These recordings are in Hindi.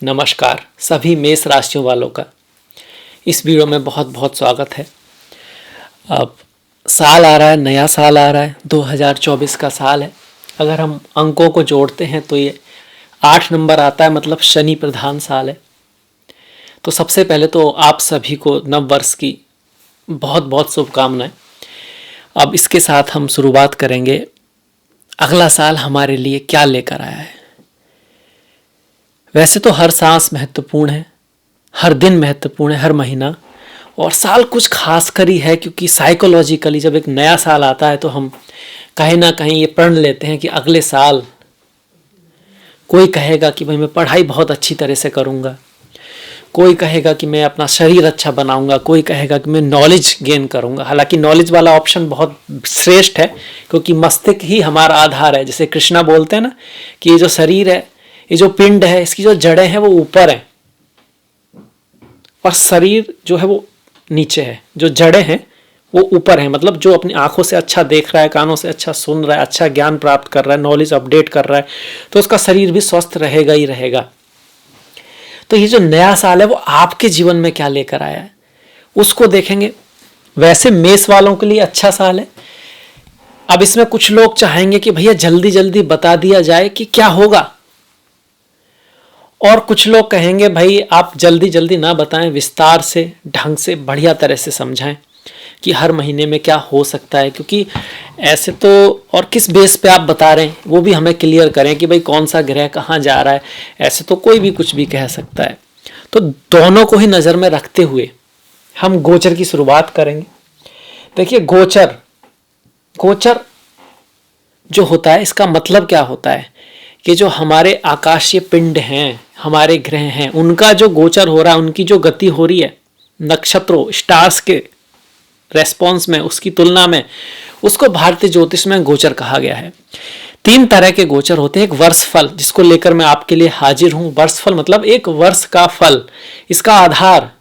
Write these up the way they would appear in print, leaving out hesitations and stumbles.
नमस्कार सभी मेष राशियों वालों का इस वीडियो में बहुत बहुत स्वागत है। अब साल आ रहा है, नया साल आ रहा है, 2024 का साल है। अगर हम अंकों को जोड़ते हैं तो ये 8 नंबर आता है, मतलब शनि प्रधान साल है। तो सबसे पहले तो आप सभी को नव वर्ष की बहुत बहुत शुभकामनाएं। अब इसके साथ हम शुरुआत करेंगे अगला साल हमारे लिए क्या लेकर आया है। वैसे तो हर सांस महत्वपूर्ण है, हर दिन महत्वपूर्ण है, हर महीना और साल कुछ खास कर ही है, क्योंकि साइकोलॉजिकली जब एक नया साल आता है तो हम कहीं ना कहीं ये प्रण लेते हैं कि अगले साल कोई कहेगा कि भाई मैं पढ़ाई बहुत अच्छी तरह से करूँगा, कोई कहेगा कि मैं अपना शरीर अच्छा बनाऊंगा, कोई कहेगा कि मैं नॉलेज गेन करूंगा। हालांकि नॉलेज वाला ऑप्शन बहुत श्रेष्ठ है, क्योंकि मस्तिष्क ही हमारा आधार है। जैसे कृष्णा बोलते हैं ना कि ये जो शरीर है, ये जो पिंड है, इसकी जो जड़ें हैं वो ऊपर हैं और शरीर जो है वो नीचे है। जो जड़ें हैं वो ऊपर है, मतलब जो अपनी आंखों से अच्छा देख रहा है, कानों से अच्छा सुन रहा है, अच्छा ज्ञान प्राप्त कर रहा है, नॉलेज अपडेट कर रहा है, तो उसका शरीर भी स्वस्थ रहेगा ही रहेगा। तो ये जो नया साल है वो आपके जीवन में क्या लेकर आया है उसको देखेंगे। वैसे मेष वालों के लिए अच्छा साल है। अब इसमें कुछ लोग चाहेंगे कि भैया जल्दी जल्दी बता दिया जाए कि क्या होगा, और कुछ लोग कहेंगे भाई आप जल्दी जल्दी ना बताएं, विस्तार से, ढंग से, बढ़िया तरह से समझाएं कि हर महीने में क्या हो सकता है। क्योंकि ऐसे तो, और किस बेस पे आप बता रहे हैं वो भी हमें क्लियर करें कि भाई कौन सा ग्रह कहाँ जा रहा है। ऐसे तो कोई भी कुछ भी कह सकता है। तो दोनों को ही नज़र में रखते हुए हम गोचर की शुरुआत करेंगे। देखिए गोचर जो होता है, इसका मतलब क्या होता है कि जो हमारे आकाशीय पिंड हैं, हमारे ग्रह हैं, उनका जो गोचर हो रहा है, उनकी जो गति हो रही है नक्षत्रों, स्टार्स के रेस्पॉन्स में, उसकी तुलना में, उसको भारतीय ज्योतिष में गोचर कहा गया है। 3 तरह के गोचर होते हैं। एक वर्षफल, जिसको लेकर मैं आपके लिए हाजिर हूं। वर्षफल मतलब एक वर्ष का फल। इसका आधार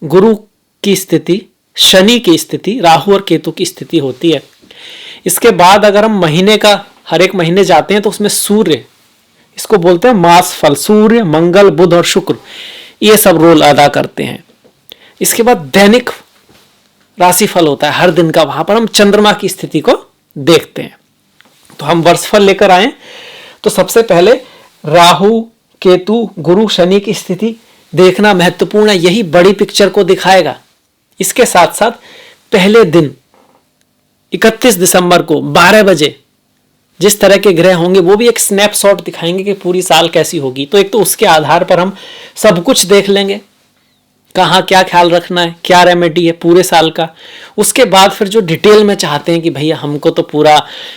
गुरु की स्थिति, शनि की स्थिति, राहु और केतु की स्थिति होती है। इसके बाद अगर हम महीने का, हर एक महीने जाते हैं तो उसमें सूर्य, इसको बोलते हैं मास फल, सूर्य, मंगल, बुध और शुक्र, ये सब रोल अदा करते हैं। इसके बाद दैनिक राशिफल होता है हर दिन का, वहां पर हम चंद्रमा की स्थिति को देखते हैं। तो हम वर्षफल लेकर आए तो सबसे पहले राहु, केतु, गुरु, शनि की स्थिति देखना महत्वपूर्ण है। यही बड़ी पिक्चर को दिखाएगा। इसके साथ साथ पहले दिन 31 दिसंबर को 12 बजे जिस तरह के ग्रह होंगे वो भी एक स्नैपशॉट दिखाएंगे कि पूरी साल कैसी होगी। तो एक तो उसके आधार पर हम सब कुछ देख लेंगे, कहाँ क्या ख्याल रखना है, क्या रेमेडी है पूरे साल का। उसके बाद फिर जो डिटेल में चाहते हैं कि भैया हमको तो पूरा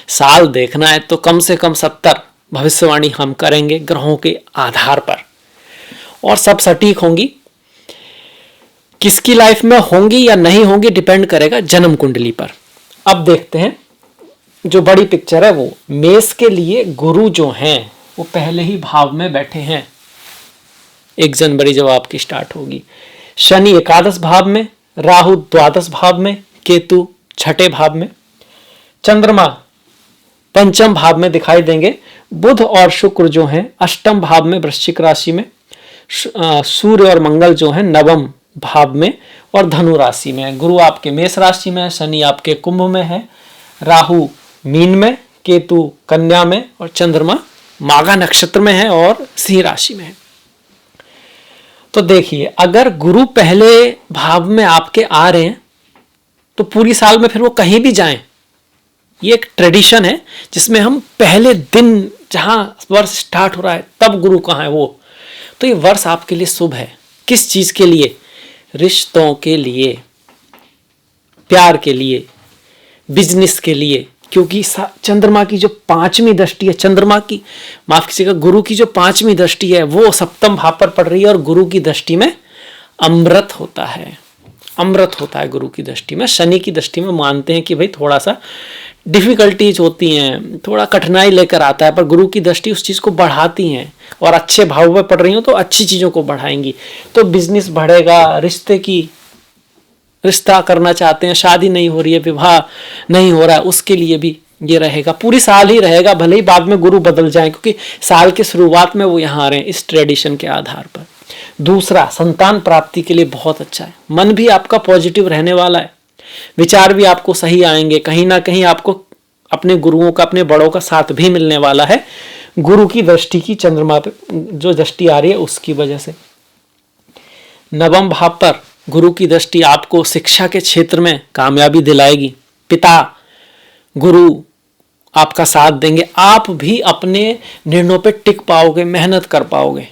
साल देखना है, तो कम से कम 70 भविष्यवाणी हम करेंगे ग्रहों के आधार पर, और सब सटीक होंगी। किसकी लाइफ में होंगी या नहीं होंगी डिपेंड करेगा जन्म कुंडली पर। अब देखते हैं जो बड़ी पिक्चर है वो मेष के लिए। गुरु जो हैं वो पहले ही भाव में बैठे हैं। 1 जनवरी जब आपकी स्टार्ट होगी, शनि एकादश भाव में, राहु द्वादश भाव में, केतु 6ठे भाव में, चंद्रमा 5म भाव में दिखाई देंगे, बुध और शुक्र जो हैं 8म भाव में वृश्चिक राशि में, सूर्य और मंगल जो हैं 9म भाव में और धनु राशि में। गुरु आपके मेष राशि में है, शनि आपके कुंभ में है, राहु मीन में, केतु कन्या में और चंद्रमा माघा नक्षत्र में है और सिंह राशि में है। तो देखिए अगर गुरु पहले भाव में आपके आ रहे हैं तो पूरी साल में फिर वो कहीं भी जाएं, ये एक ट्रेडिशन है जिसमें हम पहले दिन जहां वर्ष स्टार्ट हो रहा है तब गुरु कहाँ है वो। तो ये वर्ष आपके लिए शुभ है। किस चीज के लिए? रिश्तों के लिए, प्यार के लिए, बिजनेस के लिए। क्योंकि चंद्रमा की जो 5वीं दृष्टि है, चंद्रमा की, माफ कीजिएगा, गुरु की जो 5वीं दृष्टि है वो 7म भाव पर पड़ रही है, और गुरु की दृष्टि में अमृत होता है। अमृत होता है गुरु की दृष्टि में। शनि की दृष्टि में मानते हैं कि भाई थोड़ा सा डिफिकल्टीज होती हैं, थोड़ा कठिनाई लेकर आता है, पर गुरु की दृष्टि उस चीज को बढ़ाती हैं, और अच्छे भाव में पड़ रही हो तो अच्छी चीजों को बढ़ाएंगी। तो बिजनेस बढ़ेगा, रिश्ता करना चाहते हैं, शादी नहीं हो रही है, विवाह नहीं हो रहा है, उसके लिए भी ये रहेगा, पूरी साल ही रहेगा, भले ही बाद में गुरु बदल जाए, क्योंकि साल के शुरुआत में वो यहाँ आ रहे हैं इस ट्रेडिशन के आधार पर। दूसरा, संतान प्राप्ति के लिए बहुत अच्छा है। मन भी आपका पॉजिटिव रहने वाला है, विचार भी आपको सही आएंगे, कहीं ना कहीं आपको अपने गुरुओं का, अपने बड़ों का साथ भी मिलने वाला है। गुरु की दृष्टि की चंद्रमा पे जो दृष्टि आ रही है उसकी वजह से। नवम भाव पर गुरु की दृष्टि आपको शिक्षा के क्षेत्र में कामयाबी दिलाएगी। पिता गुरु आपका साथ देंगे, आप भी अपने निर्णयों पे टिक पाओगे, मेहनत कर पाओगे।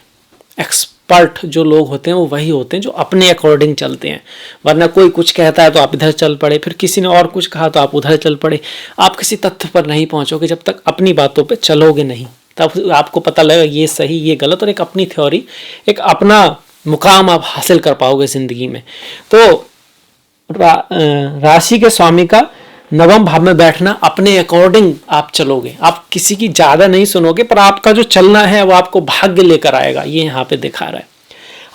एक्सपर्ट जो लोग होते हैं वो वही होते हैं जो अपने अकॉर्डिंग चलते हैं, वरना कोई कुछ कहता है तो आप इधर चल पड़े, फिर किसी ने और कुछ कहा तो आप उधर चल पड़े। आप किसी तथ्य पर नहीं पहुंचोगे जब तक अपनी बातों पे चलोगे नहीं, तब आपको पता लगेगा ये सही ये गलत, और एक अपनी थ्योरी, एक अपना मुकाम आप हासिल कर पाओगे जिंदगी में। तो राशि के स्वामी का नवम भाव में बैठना, अपने अकॉर्डिंग आप चलोगे, आप किसी की ज्यादा नहीं सुनोगे, पर आपका जो चलना है वो आपको भाग्य लेकर आएगा, ये यहाँ पे दिखा रहा है।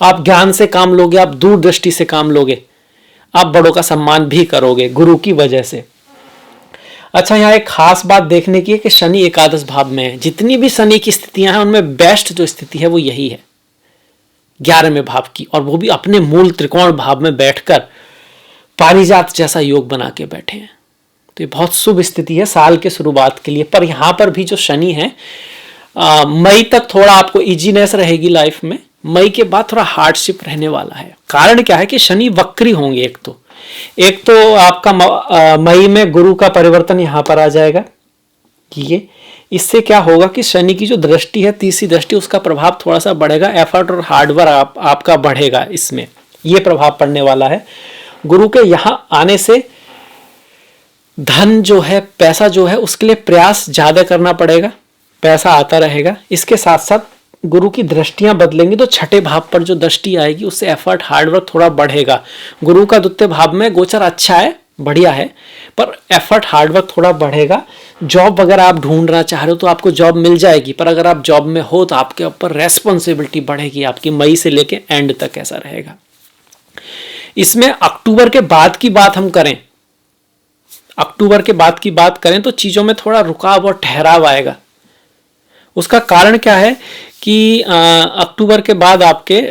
आप ज्ञान से काम लोगे, आप दूरदृष्टि से काम लोगे, आप बड़ों का सम्मान भी करोगे गुरु की वजह से। अच्छा, यहाँ एक खास बात देखने की है कि शनि एकादश भाव में है। जितनी भी शनि की स्थितियां हैं उनमें बेस्ट जो स्थिति है वो यही है, 11वें भाव की, और वो भी अपने मूल त्रिकोण भाव में बैठकर पारिजात जैसा योग बना के बैठे हैं। तो ये बहुत शुभ स्थिति है साल के शुरुआत के लिए। पर यहाँ पर भी जो शनि है, मई तक थोड़ा आपको इजीनेस रहेगी लाइफ में, मई के बाद थोड़ा हार्डशिप रहने वाला है। कारण क्या है कि शनि वक्री होंगे। एक तो आपका मई में गुरु का परिवर्तन यहाँ पर आ जाएगा, ये इससे क्या होगा कि शनि की जो दृष्टि है, तीसरी दृष्टि, उसका प्रभाव थोड़ा सा बढ़ेगा, एफर्ट और हार्डवर्क आपका बढ़ेगा, इसमें ये प्रभाव पड़ने वाला है। गुरु के यहाँ आने से धन जो है, पैसा जो है, उसके लिए प्रयास ज्यादा करना पड़ेगा, पैसा आता रहेगा। इसके साथ साथ गुरु की दृष्टियां बदलेंगी तो छठे भाव पर जो दृष्टि आएगी उससे एफर्ट हार्डवर्क थोड़ा बढ़ेगा। गुरु का द्वितीय भाव में गोचर अच्छा है, बढ़िया है, पर एफर्ट हार्डवर्क थोड़ा बढ़ेगा। जॉब वगैरह आप ढूंढना चाह रहे हो तो आपको जॉब मिल जाएगी, पर अगर आप जॉब में हो तो आपके ऊपर रेस्पॉन्सिबिलिटी बढ़ेगी आपकी, मई से लेके एंड तक ऐसा रहेगा। इसमें अक्टूबर के बाद की बात हम करें, अक्टूबर के बाद की बात करें तो चीजों में थोड़ा रुकाव और ठहराव आएगा। उसका कारण क्या है कि अक्टूबर के बाद आपके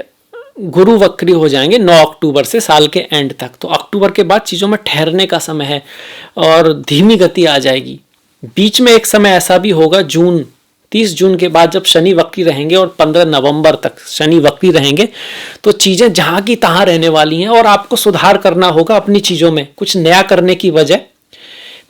गुरु वक्री हो जाएंगे 9 अक्टूबर से साल के एंड तक। तो अक्टूबर के बाद चीजों में ठहरने का समय है और धीमी गति आ जाएगी। बीच में एक समय ऐसा भी होगा, 30 जून के बाद जब शनि वक्री रहेंगे और 15 नवंबर तक शनि वक्री रहेंगे, तो चीजें जहां की तहां रहने वाली हैं और आपको सुधार करना होगा अपनी चीजों में, कुछ नया करने की वजह।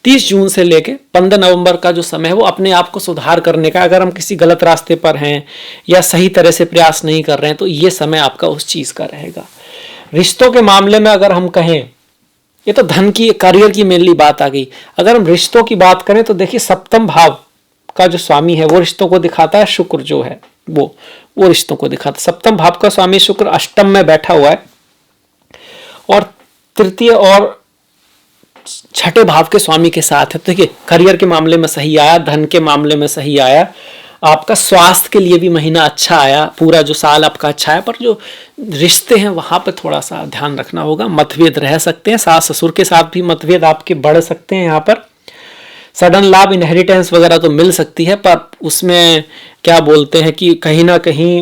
30 जून से लेके 15 नवंबर का जो समय है वो अपने आप को सुधार करने का। अगर हम किसी गलत रास्ते पर हैं या सही तरह से प्रयास नहीं कर रहे हैं तो ये समय आपका उस चीज का रहेगा। रिश्तों के मामले में अगर हम कहें, ये तो धन की, करियर की मेनली बात आ गई। अगर हम रिश्तों की बात करें तो देखिए, सप्तम भाव का जो स्वामी है वो रिश्तों को दिखाता है, शुक्र जो है वो रिश्तों को दिखाता है। सप्तम भाव का स्वामी शुक्र अष्टम में बैठा हुआ है और तृतीय और छठे भाव के स्वामी के साथ है। तो देखिए, करियर के मामले में सही आया, धन के मामले में सही आया, आपका स्वास्थ्य के लिए भी महीना अच्छा आया, पूरा जो साल आपका अच्छा है। पर जो रिश्ते हैं वहां पर थोड़ा सा ध्यान रखना होगा, मतभेद रह सकते हैं, सास ससुर के साथ भी मतभेद आपके बढ़ सकते हैं। यहाँ पर सडन लाभ, इनहेरिटेंस वगैरह तो मिल सकती है, पर उसमें क्या बोलते हैं कि कहीं ना कहीं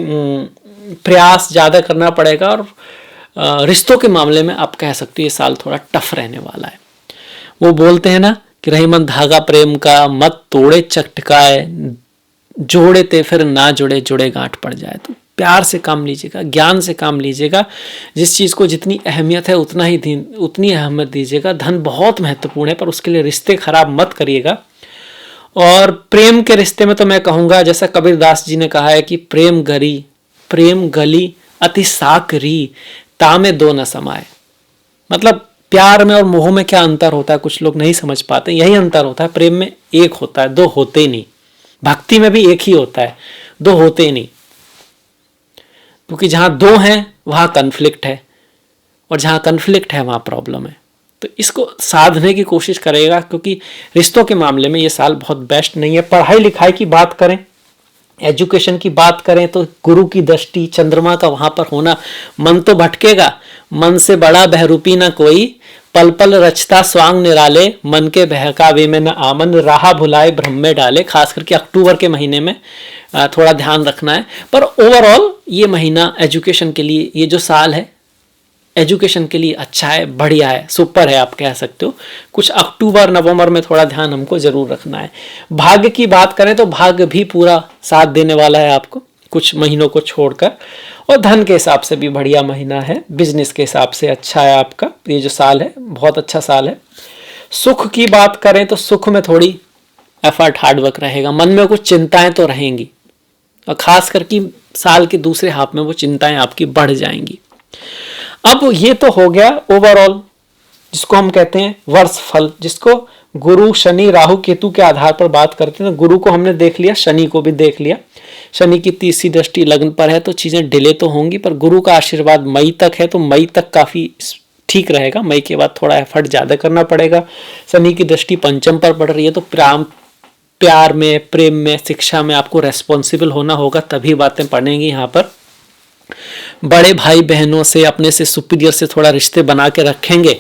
प्रयास ज्यादा करना पड़ेगा। और रिश्तों के मामले में आप कह सकते हो ये साल थोड़ा टफ रहने वाला है। वो बोलते हैं ना कि रही मन धागा प्रेम का, मत तोड़े चटकाए, जोड़े ते फिर ना जुड़े, जुड़े गांठ पड़ जाए। तो प्यार से काम लीजिएगा, ज्ञान से काम लीजिएगा, जिस चीज को जितनी अहमियत है उतनी अहमियत दीजिएगा। धन बहुत महत्वपूर्ण है, पर उसके लिए रिश्ते खराब मत करिएगा। और प्रेम के रिश्ते में तो मैं कहूंगा, जैसा कबीरदास जी ने कहा है कि प्रेम गली अति साकरी, तामे दो न समाए। मतलब प्यार में और मोह में क्या अंतर होता है, कुछ लोग नहीं समझ पाते। यही अंतर होता है, प्रेम में एक होता है, दो होते ही नहीं। भक्ति में भी एक ही होता है, दो होते ही नहीं, क्योंकि जहां दो हैं वहां कन्फ्लिक्ट है और जहां कन्फ्लिक्ट है वहां प्रॉब्लम है। तो इसको साधने की कोशिश करेगा, क्योंकि रिश्तों के मामले में ये साल बहुत बेस्ट नहीं है। पढ़ाई लिखाई की बात करें, एजुकेशन की बात करें तो गुरु की दृष्टि, चंद्रमा का वहां पर होना, मन तो भटकेगा, मन से बड़ा बहरूपी न कोई, पल पल रचता स्वांग निराले, मन के बहकावे में न आमन, राह भुलाए भ्रम में डाले। खास करके अक्टूबर के महीने में थोड़ा ध्यान रखना है। पर ओवरऑल ये महीना एजुकेशन के लिए, ये जो साल है एजुकेशन के लिए अच्छा है, बढ़िया है, सुपर है आप कह सकते हो। कुछ अक्टूबर नवंबर में थोड़ा ध्यान हमको जरूर रखना है। भाग्य की बात करें तो भाग्य भी पूरा साथ देने वाला है आपको कुछ महीनों को छोड़कर, और धन के हिसाब से भी बढ़िया महीना है, बिजनेस के हिसाब से अच्छा है आपका ये जो साल है, बहुत अच्छा साल है। सुख की बात करें तो सुख में थोड़ी एफर्ट हार्डवर्क रहेगा, मन में कुछ चिंताएं तो रहेंगी, और खास करके साल के दूसरे हाफ में वो चिंताएं आपकी बढ़ जाएंगी। अब ये तो हो गया ओवरऑल, जिसको हम कहते हैं वर्ष फल, जिसको गुरु शनि राहु केतु के आधार पर बात करते हैं। गुरु को हमने देख लिया, शनि को भी देख लिया। शनि की तीसरी दृष्टि लग्न पर है तो चीजें डिले तो होंगी, पर गुरु का आशीर्वाद मई तक है तो मई तक काफी ठीक रहेगा। मई के बाद थोड़ा एफर्ट ज्यादा करना पड़ेगा। शनि की दृष्टि पंचम पर पड़ रही है तो प्यार में, प्रेम में, शिक्षा में आपको रेस्पॉन्सिबल होना होगा, तभी बातें पड़ेंगी। यहाँ पर बड़े भाई बहनों से, अपने से सुपीरियर से थोड़ा रिश्ते बना के रखेंगे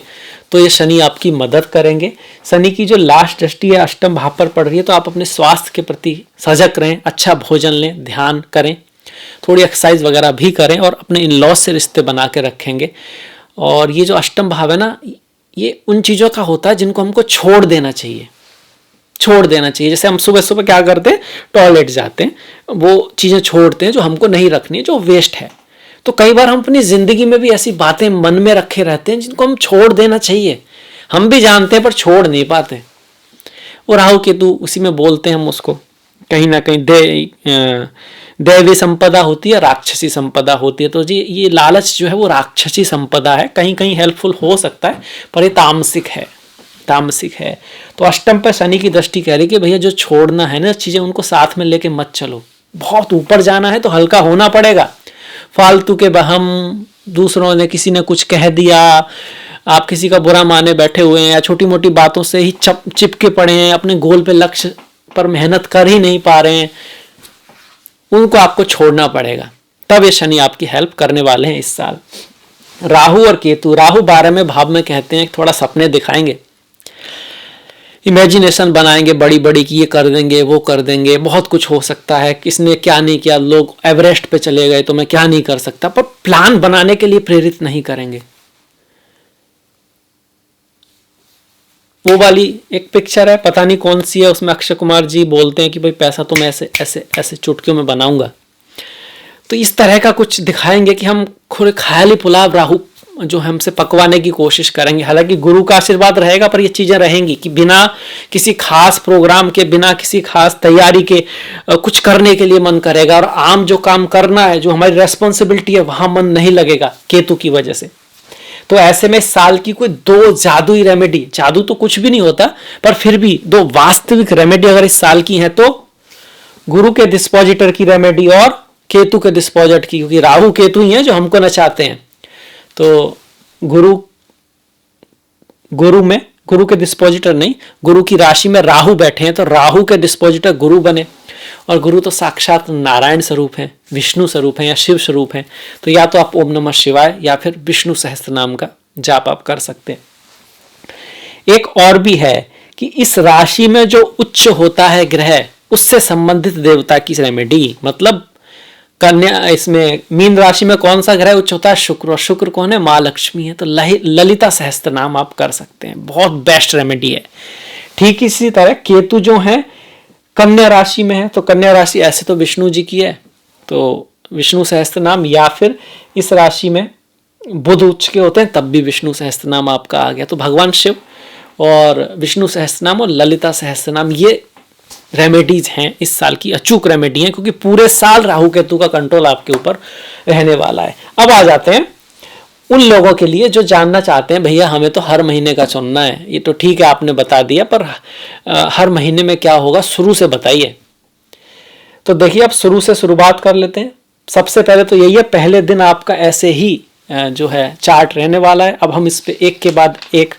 तो ये शनि आपकी मदद करेंगे। शनि की जो लास्ट दृष्टि है अष्टम भाव पर पड़ रही है तो आप अपने स्वास्थ्य के प्रति सजग रहें, अच्छा भोजन लें, ध्यान करें, थोड़ी एक्सरसाइज वगैरह भी करें, और अपने इन लॉज से रिश्ते बना के रखेंगे। और ये जो अष्टम भाव है ना, ये उन चीज़ों का होता है जिनको हमको छोड़ देना चाहिए, छोड़ देना चाहिए। जैसे हम सुबह सुबह क्या करते हैं, टॉयलेट जाते हैं, वो चीज़ें छोड़ते हैं जो हमको नहीं रखनी है, जो वेस्ट है। तो कई बार हम अपनी जिंदगी में भी ऐसी बातें मन में रखे रहते हैं जिनको हम छोड़ देना चाहिए, हम भी जानते हैं पर छोड़ नहीं पाते। और राहु केतु उसी में बोलते हैं हम उसको, कहीं ना कहीं दैवी संपदा होती है, राक्षसी संपदा होती है। तो जी ये लालच जो है वो राक्षसी संपदा है, कहीं कहीं हेल्पफुल हो सकता है पर ये तामसिक है, तामसिक है। तो अष्टम पर शनि की दृष्टि कह रही कि भैया जो छोड़ना है ना चीजें, उनको साथ में लेके मत चलो। बहुत ऊपर जाना है तो हल्का होना पड़ेगा। फालतू के बहम, दूसरों ने किसी ने कुछ कह दिया, आप किसी का बुरा माने बैठे हुए हैं, या छोटी मोटी बातों से ही चिपके पड़े हैं, अपने गोल पे, लक्ष्य पर मेहनत कर ही नहीं पा रहे हैं, उनको आपको छोड़ना पड़ेगा। तब ये शनि आपकी हेल्प करने वाले हैं इस साल। राहु और केतु, राहु 12वें भाव में कहते हैं थोड़ा सपने दिखाएंगे, इमेजिनेशन बनाएंगे बड़ी बड़ी कि ये कर देंगे, वो कर देंगे, बहुत कुछ हो सकता है, किसने क्या नहीं किया, लोग एवरेस्ट पे चले गए तो मैं क्या नहीं कर सकता, पर प्लान बनाने के लिए प्रेरित नहीं करेंगे। वो वाली एक पिक्चर है, पता नहीं कौन सी है, उसमें अक्षय कुमार जी बोलते हैं कि भाई पैसा तो मैं ऐसे ऐसे ऐसे चुटकियों में बनाऊंगा। तो इस तरह का कुछ दिखाएंगे कि हम खुद ख्याली पुलाव राहु जो हमसे पकवाने की कोशिश करेंगे। हालांकि गुरु का आशीर्वाद रहेगा पर ये चीजें रहेंगी कि बिना किसी खास प्रोग्राम के, बिना किसी खास तैयारी के कुछ करने के लिए मन करेगा, और आम जो काम करना है, जो हमारी रेस्पॉन्सिबिलिटी है, वहां मन नहीं लगेगा केतु की वजह से। तो ऐसे में साल की कोई 2 जादुई रेमेडी, जादू तो कुछ भी नहीं होता पर फिर भी 2 वास्तविक रेमेडी अगर इस साल की है तो गुरु के डिस्पोजिटर की रेमेडी और केतु के डिस्पोजिट की, क्योंकि राहु केतु ही है जो हमको नचाते हैं। तो गुरु के डिस्पोजिटर नहीं, गुरु की राशि में राहु बैठे हैं तो राहु के डिस्पोजिटर गुरु बने, और गुरु तो साक्षात नारायण स्वरूप है, विष्णु स्वरूप है या शिव स्वरूप है। तो या तो आप ओम नमः शिवाय या फिर विष्णु सहस्त्र नाम का जाप आप कर सकते हैं। एक और भी है कि इस राशि में जो उच्च होता है ग्रह, उससे संबंधित देवता की रेमेडी, मतलब कन्या, इसमें मीन राशि में कौन सा ग्रह उच्च होता है, शुक्र, और शुक्र कौन है, माँ लक्ष्मी है, तो ललिता सहस्त्र नाम आप कर सकते हैं, बहुत बेस्ट रेमेडी है। ठीक इसी तरह केतु जो है कन्या राशि में है, तो कन्या राशि ऐसे तो विष्णु जी की है, तो विष्णु सहस्त्र नाम, या फिर इस राशि में बुध उच्च के होते हैं तब भी विष्णु सहस्त्र नाम आपका आ गया। तो भगवान शिव और विष्णु सहस्त्र नाम और ललिता सहस्त्र नाम, ये रेमेडीज हैं इस साल की, अचूक रेमेडी हैं, क्योंकि पूरे साल राहु केतु का कंट्रोल आपके ऊपर रहने वाला है। अब आ जाते हैं उन लोगों के लिए जो जानना चाहते हैं भैया हमें तो हर महीने का चुनना है। ये तो ठीक है आपने बता दिया, पर हर महीने में क्या होगा शुरू से बताइए। तो देखिए अब शुरू से शुरुआत कर लेते हैं। सबसे पहले तो यही है, पहले दिन आपका ऐसे ही जो है चार्ट रहने वाला है। अब हम इस पे एक के बाद एक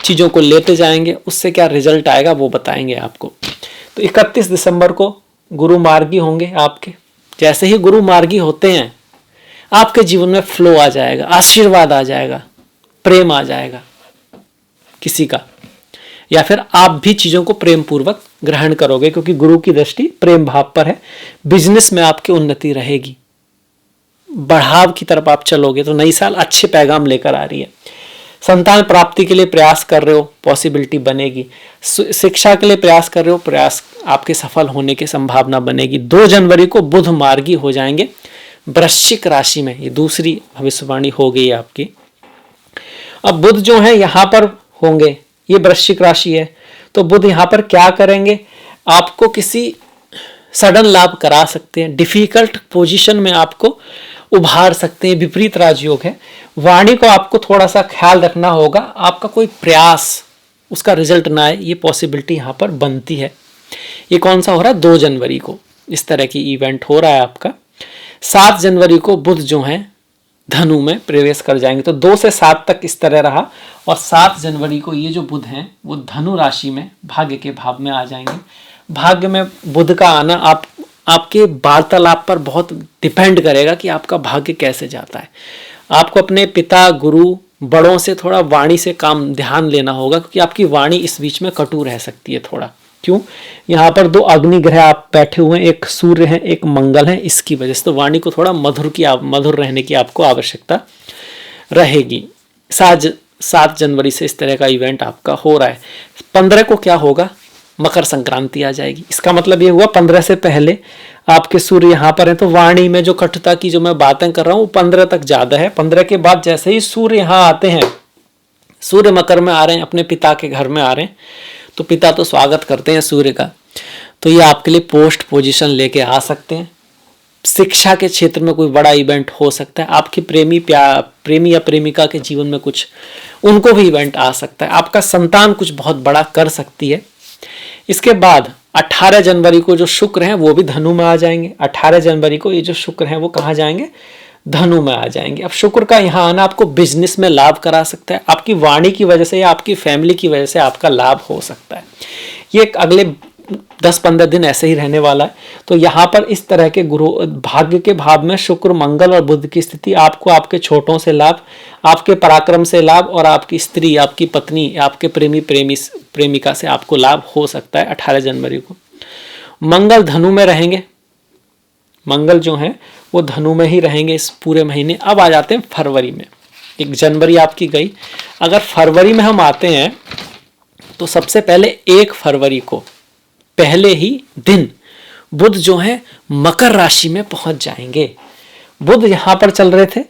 चीज़ों को लेते जाएंगे, उससे क्या रिजल्ट आएगा वो बताएंगे आपको। तो 31 दिसंबर को गुरु मार्गी होंगे आपके। जैसे ही गुरु मार्गी होते हैं आपके जीवन में फ्लो आ जाएगा, आशीर्वाद आ जाएगा, प्रेम आ जाएगा किसी का, या फिर आप भी चीजों को प्रेम पूर्वक ग्रहण करोगे, क्योंकि गुरु की दृष्टि प्रेम भाव पर है। बिजनेस में आपकी उन्नति रहेगी, बढ़ाव की तरफ आप चलोगे। तो नई साल अच्छे पैगाम लेकर आ रही है। संतान प्राप्ति के लिए प्रयास कर रहे हो, पॉसिबिलिटी बनेगी। शिक्षा के लिए प्रयास कर रहे हो, प्रयास आपके सफल होने की संभावना बनेगी। 2 जनवरी को बुध मार्गी हो जाएंगे वृश्चिक राशि में। ये दूसरी भविष्यवाणी हो गई है आपकी। अब बुध जो है यहां पर होंगे, ये वृश्चिक राशि है, तो बुध यहां पर क्या करेंगे, आपको किसी सडन लाभ करा सकते हैं, डिफिकल्ट पोजीशन में आपको उभार सकते हैं। विपरीत राजयोग है। वाणी को आपको थोड़ा सा ख्याल रखना होगा, आपका कोई प्रयास उसका रिजल्ट ना आए, ये पॉसिबिलिटी यहां पर बनती है। ये कौन सा हो रहा है, 2 जनवरी को इस तरह की इवेंट हो रहा है आपका। 7 जनवरी को बुध जो है धनु में प्रवेश कर जाएंगे, तो 2 से 7 तक इस तरह रहा, और 7 जनवरी को ये जो बुध हैं वो धनु राशि में भाग्य के भाव में आ जाएंगे। भाग्य में बुध का आना आपके वार्तालाप पर बहुत डिपेंड करेगा कि आपका भाग्य कैसे जाता है। आपको अपने पिता, गुरु, बड़ों से थोड़ा वाणी से काम ध्यान लेना होगा, क्योंकि आपकी वाणी इस बीच में कटु रह सकती है थोड़ा। क्यों, यहाँ पर 2 अग्नि ग्रह आप बैठे हुए हैं, एक सूर्य है, एक मंगल है, इसकी वजह से तो वाणी को थोड़ा मधुर रहने की आपको आवश्यकता रहेगी। 7 जनवरी से इस तरह का इवेंट आपका हो रहा है। 15 को क्या होगा, मकर संक्रांति आ जाएगी। इसका मतलब ये हुआ 15 से पहले आपके सूर्य यहाँ पर है, तो वाणी में जो कटुता की जो मैं बातें कर रहा हूँ 15 तक ज्यादा है। 15 के बाद जैसे ही सूर्य यहाँ आते हैं, सूर्य मकर में आ रहे हैं, अपने पिता के घर में आ रहे हैं, तो पिता तो स्वागत करते हैं सूर्य का, तो ये आपके लिए पोस्ट पोजीशन लेके आ सकते हैं। शिक्षा के क्षेत्र में कोई बड़ा इवेंट हो सकता है। आपके प्रेमी या प्रेमिका के जीवन में कुछ उनको भी इवेंट आ सकता है। आपका संतान कुछ बहुत बड़ा कर सकती है। इसके बाद 18 जनवरी को जो शुक्र हैं वो भी धनु में आ जाएंगे। 18 जनवरी को ये जो शुक्र हैं वो कहाँ जाएंगे, धनु में आ जाएंगे। अब शुक्र का यहाँ आना आपको बिजनेस में लाभ करा सकता है। आपकी वाणी की वजह से या आपकी फैमिली की वजह से आपका लाभ हो सकता है। ये अगले 10-15 दिन ऐसे ही रहने वाला है। तो यहाँ पर इस तरह के गुरु भाग्य के भाव में शुक्र, मंगल और बुध की स्थिति आपको आपके छोटों से लाभ, आपके पराक्रम से लाभ, और आपकी स्त्री, आपकी पत्नी, आपके प्रेमिका से आपको लाभ हो सकता है 18 जनवरी को। मंगल धनु में रहेंगे। मंगल जो है वो धनु में ही रहेंगे इस पूरे महीने। अब आ जाते हैं फरवरी में। 1 जनवरी आपकी गई। अगर फरवरी में हम आते हैं तो सबसे पहले 1 फरवरी को पहले ही दिन बुध जो है मकर राशि में पहुंच जाएंगे। बुध यहां पर चल रहे थे,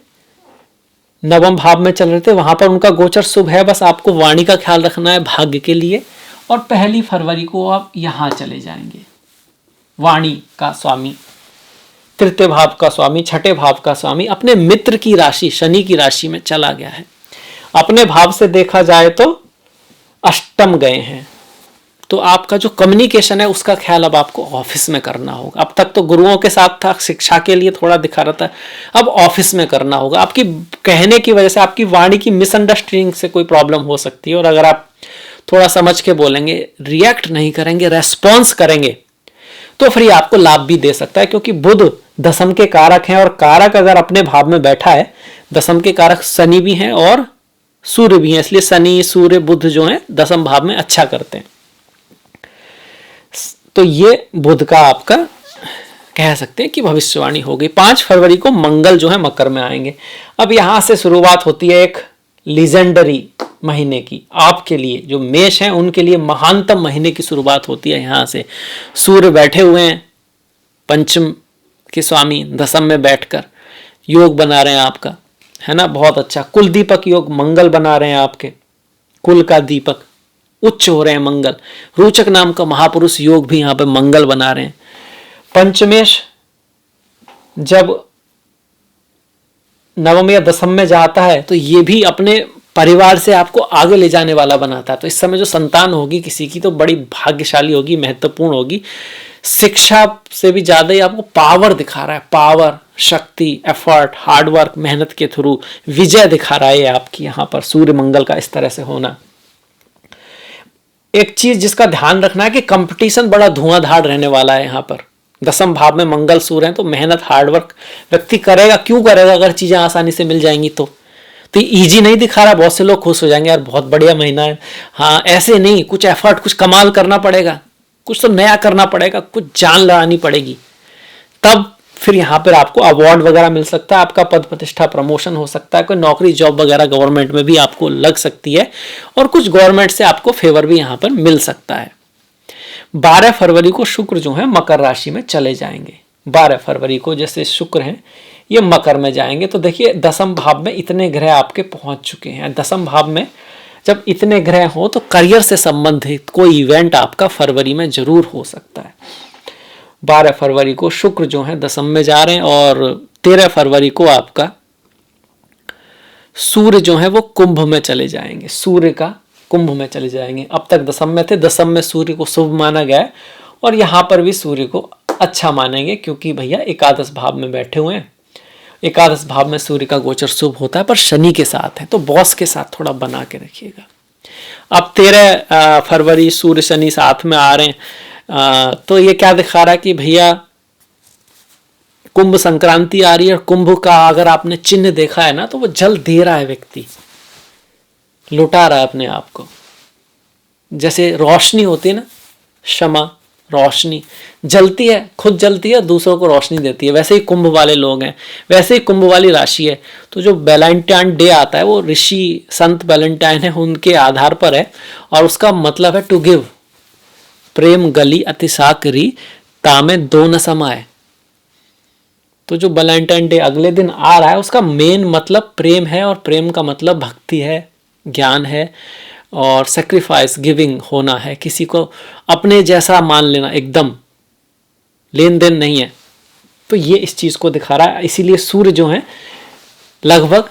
नवम भाव में चल रहे थे, वहां पर उनका गोचर शुभ है। बस आपको वाणी का ख्याल रखना है भाग्य के लिए। और 1 फरवरी को आप यहां चले जाएंगे। वाणी का स्वामी, 3 भाव का स्वामी, 6 भाव का स्वामी अपने मित्र की राशि शनि की राशि में चला गया है। अपने भाव से देखा जाए तो अष्टम गए हैं। तो आपका जो कम्युनिकेशन है उसका ख्याल अब आपको ऑफिस में करना होगा। अब तक तो गुरुओं के साथ था, शिक्षा के लिए थोड़ा दिखा रहा था, अब ऑफिस में करना होगा। आपकी कहने की वजह से, आपकी वाणी की मिसअंडरस्टैंडिंग से कोई प्रॉब्लम हो सकती है। और अगर आप थोड़ा समझ के बोलेंगे, रिएक्ट नहीं करेंगे, रेस्पॉन्स करेंगे, तो फिर आपको लाभ भी दे सकता है। क्योंकि बुध दशम के कारक हैं, और कारक अगर अपने भाव में बैठा है, दशम के कारक शनि भी हैं और सूर्य भी हैं, इसलिए शनि, सूर्य, बुध जो है दशम भाव में अच्छा करते हैं। तो ये बुध का आपका कह सकते हैं कि भविष्यवाणी हो गई। 5 फरवरी को मंगल जो है मकर में आएंगे। अब यहां से शुरुआत होती है एक लीजेंडरी महीने की। आपके लिए जो मेष हैं उनके लिए महानतम महीने की शुरुआत होती है यहां से। सूर्य बैठे हुए हैं पंचम के स्वामी, दशम में बैठकर योग बना रहे हैं आपका, है ना, बहुत अच्छा। कुल दीपक योग मंगल बना रहे हैं आपके, कुल का दीपक उच्च हो रहे हैं मंगल। रोचक नाम का महापुरुष योग भी यहां पे मंगल बना रहे हैं। पंचमेश जब नवम या दशम में जाता है तो ये भी अपने परिवार से आपको आगे ले जाने वाला बनाता है। तो इस समय जो संतान होगी किसी की तो बड़ी भाग्यशाली होगी, महत्वपूर्ण होगी। शिक्षा से भी ज्यादा ही आपको पावर दिखा रहा है, पावर, शक्ति, एफर्ट, हार्डवर्क, मेहनत के थ्रू विजय दिखा रहा है आपकी यहाँ पर सूर्य मंगल का इस तरह से होना। एक चीज जिसका ध्यान रखना है कि कंपटीशन बड़ा धुआंधार रहने वाला है यहाँ पर। दसम भाव में मंगल सूर्य है, तो मेहनत हार्डवर्क व्यक्ति करेगा। क्यों करेगा अगर चीजें आसानी से मिल जाएंगी तो इजी नहीं दिखा रहा। बहुत से लोग खुश हो जाएंगे यार बहुत बढ़िया महीना है। हाँ ऐसे नहीं, कुछ एफर्ट, कुछ कमाल करना पड़ेगा, कुछ तो नया करना पड़ेगा, कुछ जान लगानी पड़ेगी, तब फिर यहाँ पर आपको अवार्ड वगैरह मिल सकता है, आपका पद प्रतिष्ठा प्रमोशन हो सकता है, कोई नौकरी जॉब वगैरह गवर्नमेंट में भी आपको लग सकती है, और कुछ गवर्नमेंट से आपको फेवर भी यहाँ पर मिल सकता है। 12 फरवरी को शुक्र जो है मकर राशि में चले जाएंगे। 12 फरवरी को जैसे शुक्र हैं ये मकर में जाएंगे, तो देखिए दसम भाव में इतने ग्रह आपके पहुंच चुके हैं। दसम भाव में जब इतने ग्रह हो तो करियर से संबंधित कोई इवेंट आपका फरवरी में जरूर हो सकता है। 12 फरवरी को शुक्र जो है दसम में जा रहे हैं, और 13 फरवरी को आपका सूर्य जो है वो कुंभ में चले जाएंगे। सूर्य का कुंभ में चले जाएंगे। अब तक दसम में थे, दसम में सूर्य को शुभ माना गया है, और यहां पर भी सूर्य को अच्छा मानेंगे क्योंकि भैया एकादश भाव में बैठे हुए हैं। एकादश भाव में सूर्य का गोचर शुभ होता है, पर शनि के साथ है, तो बॉस के साथ थोड़ा बना के रखिएगा। अब 13 फरवरी सूर्य शनि साथ में आ रहे हैं, तो ये क्या दिखा रहा है कि भैया कुंभ संक्रांति आ रही है। और कुंभ का अगर आपने चिन्ह देखा है ना, तो वो जल दे रहा है, व्यक्ति लुटा रहा है अपने आप को। जैसे रोशनी होती है ना, क्षमा रोशनी जलती है, खुद जलती है, दूसरों को रोशनी देती है, वैसे ही कुंभ वाले लोग हैं, वैसे ही कुंभ वाली राशि है। तो जो वैलेंटाइन डे आता है वो ऋषि संत वैलेंटाइन है उनके आधार पर है, और उसका मतलब है टू गिव। प्रेम गली अतिसाकरी तामे दो न समाए। तो जो वैलेंटाइन डे अगले दिन आ रहा है उसका मेन मतलब प्रेम है, और प्रेम का मतलब भक्ति है, ज्ञान है, और सेक्रीफाइस गिविंग होना है, किसी को अपने जैसा मान लेना, एकदम लेन देन नहीं है। तो ये इस चीज को दिखा रहा है। इसीलिए सूर्य जो है लगभग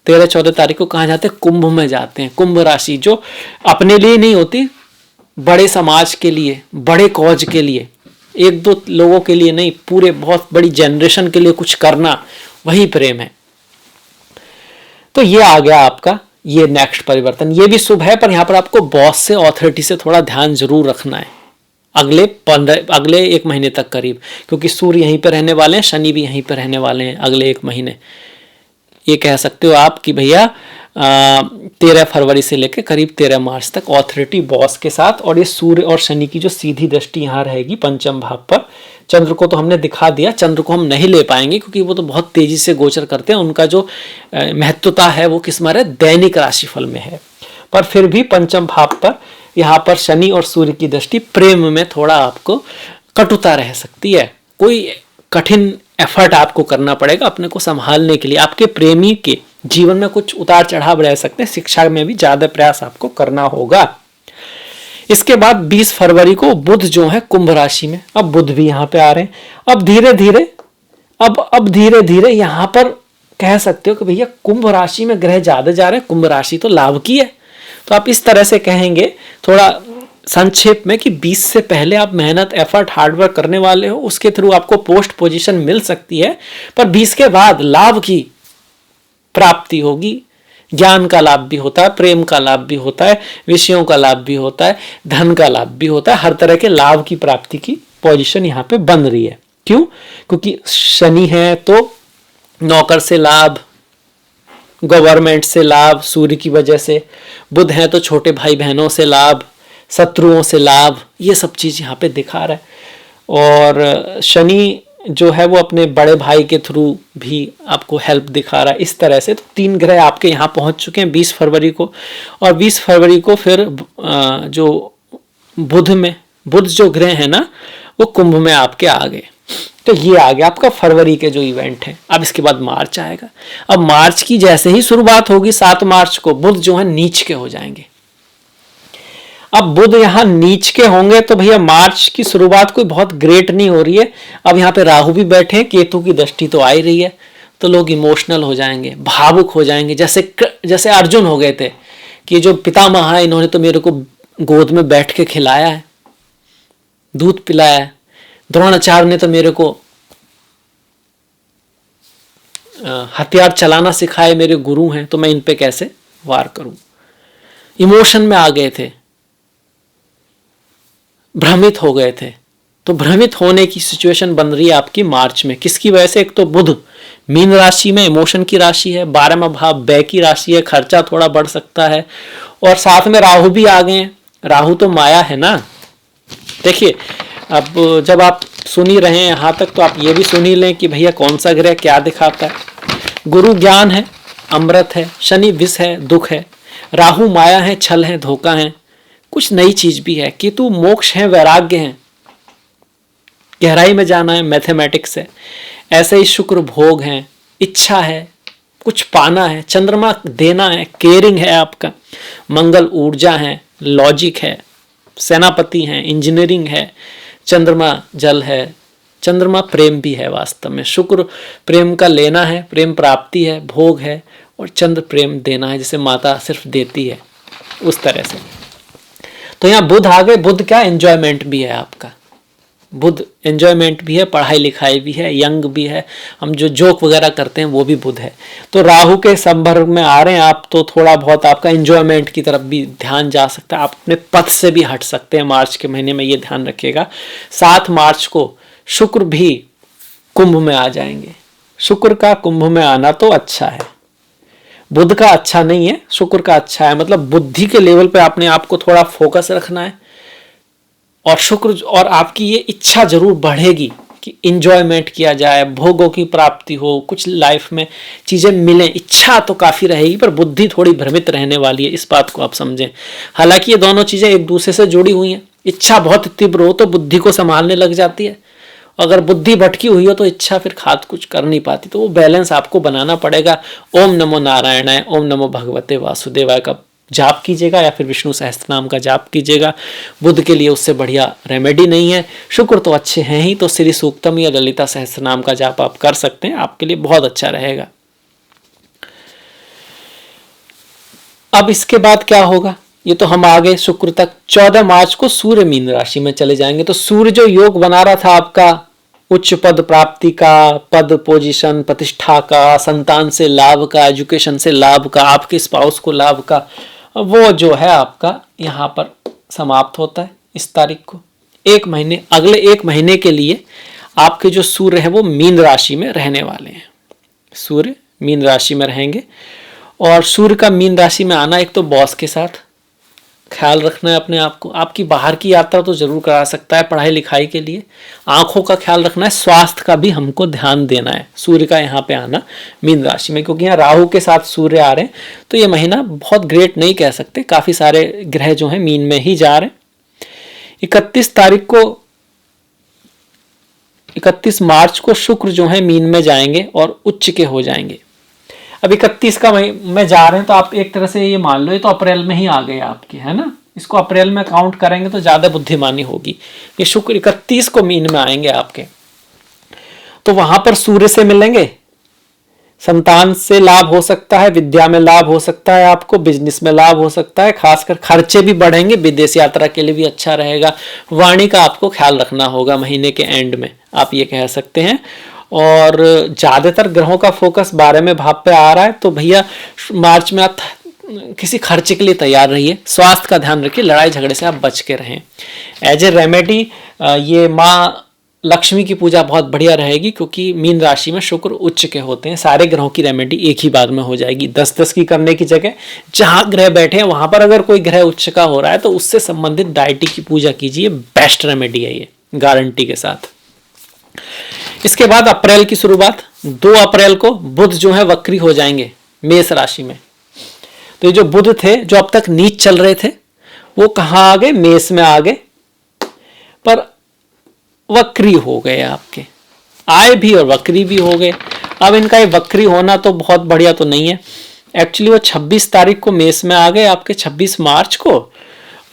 13-14 तारीख को कहाँ जाते हैं, कुंभ में जाते हैं। कुंभ राशि जो अपने लिए नहीं होती, बड़े समाज के लिए, बड़े कॉज के लिए, एक दो लोगों के लिए नहीं, पूरे बहुत बड़ी जनरेशन के लिए कुछ करना, वही प्रेम है। तो ये आ गया आपका ये नेक्स्ट परिवर्तन। ये भी शुभ है, पर यहां पर आपको बॉस से, ऑथोरिटी से थोड़ा ध्यान जरूर रखना है अगले 1 महीने तक करीब, क्योंकि सूर्य यहीं पर रहने वाले हैं, शनि भी यहीं पर रहने वाले हैं अगले 1 महीने। ये कह सकते हो आप कि भैया 13 फरवरी से लेकर करीब 13 मार्च तक ऑथोरिटी बॉस के साथ। और ये सूर्य और शनि की जो सीधी दृष्टि यहाँ रहेगी पंचम भाव पर। चंद्र को तो हमने दिखा दिया, चंद्र को हम नहीं ले पाएंगे क्योंकि वो तो बहुत तेजी से गोचर करते हैं, उनका जो महत्वता है वो किस में है, दैनिक राशिफल में है। पर फिर भी पंचम भाव पर यहाँ पर शनि और सूर्य की दृष्टि, प्रेम में थोड़ा आपको कटुता रह सकती है। कोई कठिन एफर्ट आपको करना पड़ेगा अपने को संभालने के लिए। आपके प्रेमी के जीवन में कुछ उतार चढ़ाव रह सकते हैं, शिक्षा में भी ज्यादा प्रयास आपको करना होगा। इसके बाद 20 फरवरी को बुध जो है कुंभ राशि में, अब बुध भी यहाँ पे आ रहे हैं। अब धीरे धीरे यहाँ पर कह सकते हो कि भैया कुंभ राशि में ग्रह ज्यादा जा रहे हैं, कुंभ राशि तो लाभ की है। तो आप इस तरह से कहेंगे थोड़ा संक्षेप में कि 20 से पहले आप मेहनत, एफर्ट, हार्डवर्क करने वाले हो, उसके थ्रू आपको पोस्ट पोजीशन मिल सकती है। पर 20 के बाद लाभ की प्राप्ति होगी। ज्ञान का लाभ भी होता है, प्रेम का लाभ भी होता है, विषयों का लाभ भी होता है, धन का लाभ भी होता है। हर तरह के लाभ की प्राप्ति की पोजीशन यहाँ पे बन रही है। क्यों? क्योंकि शनि है तो नौकर से लाभ, गवर्नमेंट से लाभ सूर्य की वजह से, बुध है तो छोटे भाई बहनों से लाभ, शत्रुओं से लाभ, ये सब चीज यहाँ पे दिखा रहा है। और शनि जो है वो अपने बड़े भाई के थ्रू भी आपको हेल्प दिखा रहा है। इस तरह से तो 3 ग्रह आपके यहाँ पहुंच चुके हैं 20 फरवरी को। और 20 फरवरी को फिर जो बुध जो ग्रह है ना वो कुंभ में आपके आ गए। तो ये आ गया आपका फरवरी के जो इवेंट है। अब इसके बाद मार्च आएगा। अब मार्च की जैसे ही शुरुआत होगी 7 मार्च को बुध जो है नीच के हो जाएंगे। अब बुध यहाँ नीच के होंगे तो भैया मार्च की शुरुआत कोई बहुत ग्रेट नहीं हो रही है। अब यहाँ पे राहु भी बैठे हैं, केतु की दृष्टि तो आ ही रही है, तो लोग इमोशनल हो जाएंगे, भावुक हो जाएंगे। जैसे अर्जुन हो गए थे कि जो पितामह है इन्होंने तो मेरे को गोद में बैठ के खिलाया है, दूध पिलाया है। द्रोणाचार्य ने तो मेरे को हथियार चलाना सिखाए, मेरे गुरु हैं, तो मैं इन पे कैसे वार करूं। इमोशन में आ गए थे, भ्रमित हो गए थे। तो भ्रमित होने की सिचुएशन बन रही है आपकी मार्च में। किसकी वजह से? एक तो बुध मीन राशि में इमोशन की राशि है, 12वां भाव व्यय की राशि है, खर्चा थोड़ा बढ़ सकता है, और साथ में राहु भी आ गए। राहु तो माया है ना। देखिए, अब जब आप सुन ही रहे हैं यहाँ तक, तो आप ये भी सुन ही लें कि भैया कौन सा ग्रह क्या दिखाता है। गुरु ज्ञान है, अमृत है, शनि विष है, दुख है, राहु माया है, छल है, धोखा है, कुछ नई चीज भी है, केतु मोक्ष है, वैराग्य है, गहराई में जाना है, मैथमेटिक्स है। ऐसे ही शुक्र भोग है, इच्छा है, कुछ पाना है, चंद्रमा देना है, केयरिंग है आपका, मंगल ऊर्जा है, लॉजिक है, सेनापति है, इंजीनियरिंग है, चंद्रमा जल है, चंद्रमा प्रेम भी है वास्तव में। शुक्र प्रेम का लेना है, प्रेम प्राप्ति है, भोग है, और चंद्र प्रेम देना है, जिसे माता सिर्फ देती है, उस तरह से। तो यहाँ बुध आ गए। बुध क्या? एंजॉयमेंट भी है आपका। बुध एंजॉयमेंट भी है, पढ़ाई लिखाई भी है, यंग भी है, हम जो जोक वगैरह करते हैं वो भी बुध है। तो राहु के संपर्क में आ रहे हैं आप, तो थोड़ा बहुत आपका एंजॉयमेंट की तरफ भी ध्यान जा सकता है। आप अपने पथ से भी हट सकते हैं मार्च के महीने में, ये ध्यान रखिएगा। 7 मार्च को शुक्र भी कुंभ में आ जाएंगे। शुक्र का कुंभ में आना तो अच्छा है, बुध का अच्छा नहीं है, शुक्र का अच्छा है। मतलब बुद्धि के लेवल पे आपने आपको थोड़ा फोकस रखना है, और शुक्र और आपकी ये इच्छा जरूर बढ़ेगी कि इंजॉयमेंट किया जाए, भोगों की प्राप्ति हो, कुछ लाइफ में चीजें मिले। इच्छा तो काफी रहेगी, पर बुद्धि थोड़ी भ्रमित रहने वाली है, इस बात को आप समझें। हालांकि ये दोनों चीजें एक दूसरे से जुड़ी हुई हैं। इच्छा बहुत तीव्र हो तो बुद्धि को संभालने लग जाती है, अगर बुद्धि भटकी हुई हो तो इच्छा फिर खाद कुछ कर नहीं पाती। तो वो बैलेंस आपको बनाना पड़ेगा। ओम नमो नारायणाय, ओम नमो भगवते वासुदेवाय का जाप कीजिएगा, या फिर विष्णु सहस्त्र नाम का जाप कीजिएगा। बुध के लिए उससे बढ़िया रेमेडी नहीं है। शुक्र तो अच्छे हैं ही, तो श्री सूक्तम या ललिता सहस्त्र नाम का जाप आप कर सकते हैं, आपके लिए बहुत अच्छा रहेगा। अब इसके बाद क्या होगा? ये तो हम आगे शुक्र तक। 14 मार्च को सूर्य मीन राशि में चले जाएंगे। तो सूर्य जो योग बना रहा था आपका उच्च पद प्राप्ति का, पद पोजीशन प्रतिष्ठा का, संतान से लाभ का, एजुकेशन से लाभ का, आपके स्पाउस को लाभ का, वो जो है आपका यहाँ पर समाप्त होता है इस तारीख को। अगले एक महीने के लिए आपके जो सूर्य है वो मीन राशि में रहने वाले हैं। सूर्य मीन राशि में रहेंगे, और सूर्य का मीन राशि में आना, एक तो बॉस के साथ ख्याल रखना है अपने आप को। आपकी बाहर की यात्रा तो जरूर करा सकता है पढ़ाई लिखाई के लिए। आंखों का ख्याल रखना है, स्वास्थ्य का भी हमको ध्यान देना है। सूर्य का यहाँ पे आना मीन राशि में, क्योंकि यहाँ राहु के साथ सूर्य आ रहे हैं, तो ये महीना बहुत ग्रेट नहीं कह सकते। काफी सारे ग्रह जो हैं मीन में ही जा रहे हैं। 31 मार्च को शुक्र जो है मीन में जाएंगे और उच्च के हो जाएंगे। अब 31 का में जा रहे हैं, तो आप एक तरह से ये मान लो ये तो अप्रैल में ही आ गए आपके, है ना। इसको अप्रैल में काउंट करेंगे तो ज्यादा बुद्धिमानी होगी। ये शुक्र 31 को मीन में आएंगे आपके, तो वहां पर सूर्य से मिलेंगे। संतान से लाभ हो सकता है, विद्या में लाभ हो सकता है, आपको बिजनेस में लाभ हो सकता है। खासकर खर्चे भी बढ़ेंगे, विदेश यात्रा के लिए भी अच्छा रहेगा। वाणी का आपको ख्याल रखना होगा महीने के एंड में, आप ये कह सकते हैं। और ज्यादातर ग्रहों का फोकस 12वें भाव पे आ रहा है, तो भैया मार्च में आप किसी खर्चे के लिए तैयार रहिए। स्वास्थ्य का ध्यान रखिए, लड़ाई झगड़े से आप बच के रहें। एज ए रेमेडी ये माँ लक्ष्मी की पूजा बहुत बढ़िया रहेगी, क्योंकि मीन राशि में शुक्र उच्च के होते हैं। सारे ग्रहों की रेमेडी एक ही बार में हो जाएगी। 10-10 की करने की जगह जहां ग्रह बैठे हैं वहां पर अगर कोई ग्रह उच्च का हो रहा है तो उससे संबंधित डायटी की पूजा कीजिए। बेस्ट रेमेडी है ये, गारंटी के साथ। इसके बाद अप्रैल की शुरुआत, 2 अप्रैल को बुध जो है वक्री हो जाएंगे मेष राशि में। तो ये जो बुध थे, जो अब तक नीच चल रहे थे, वो कहां आ गए? मेष में आ गए, पर वक्री हो गए आपके। आए भी और वक्री भी हो गए। अब इनका ये वक्री होना तो बहुत बढ़िया तो नहीं है। एक्चुअली वो 26 तारीख को मेष में आ गए आपके, 26 मार्च को,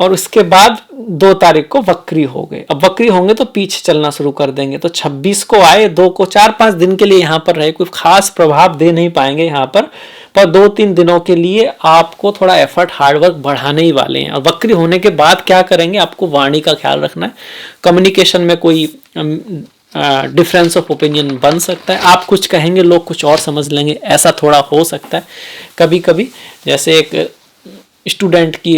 और उसके बाद 2 तारीख को वक्री हो गए। अब वक्री होंगे तो पीछे चलना शुरू कर देंगे। तो 26 को आए, 2 को 4-5 दिन के लिए यहाँ पर रहे, कोई खास प्रभाव दे नहीं पाएंगे यहाँ पर 2-3 दिनों के लिए आपको थोड़ा एफर्ट हार्डवर्क बढ़ाने ही वाले हैं। और वक्री होने के बाद क्या करेंगे? आपको वाणी का ख्याल रखना है। कम्युनिकेशन में कोई डिफरेंस ऑफ ओपिनियन बन सकता है। आप कुछ कहेंगे, लोग कुछ और समझ लेंगे, ऐसा थोड़ा हो सकता है कभी कभी। जैसे एक स्टूडेंट की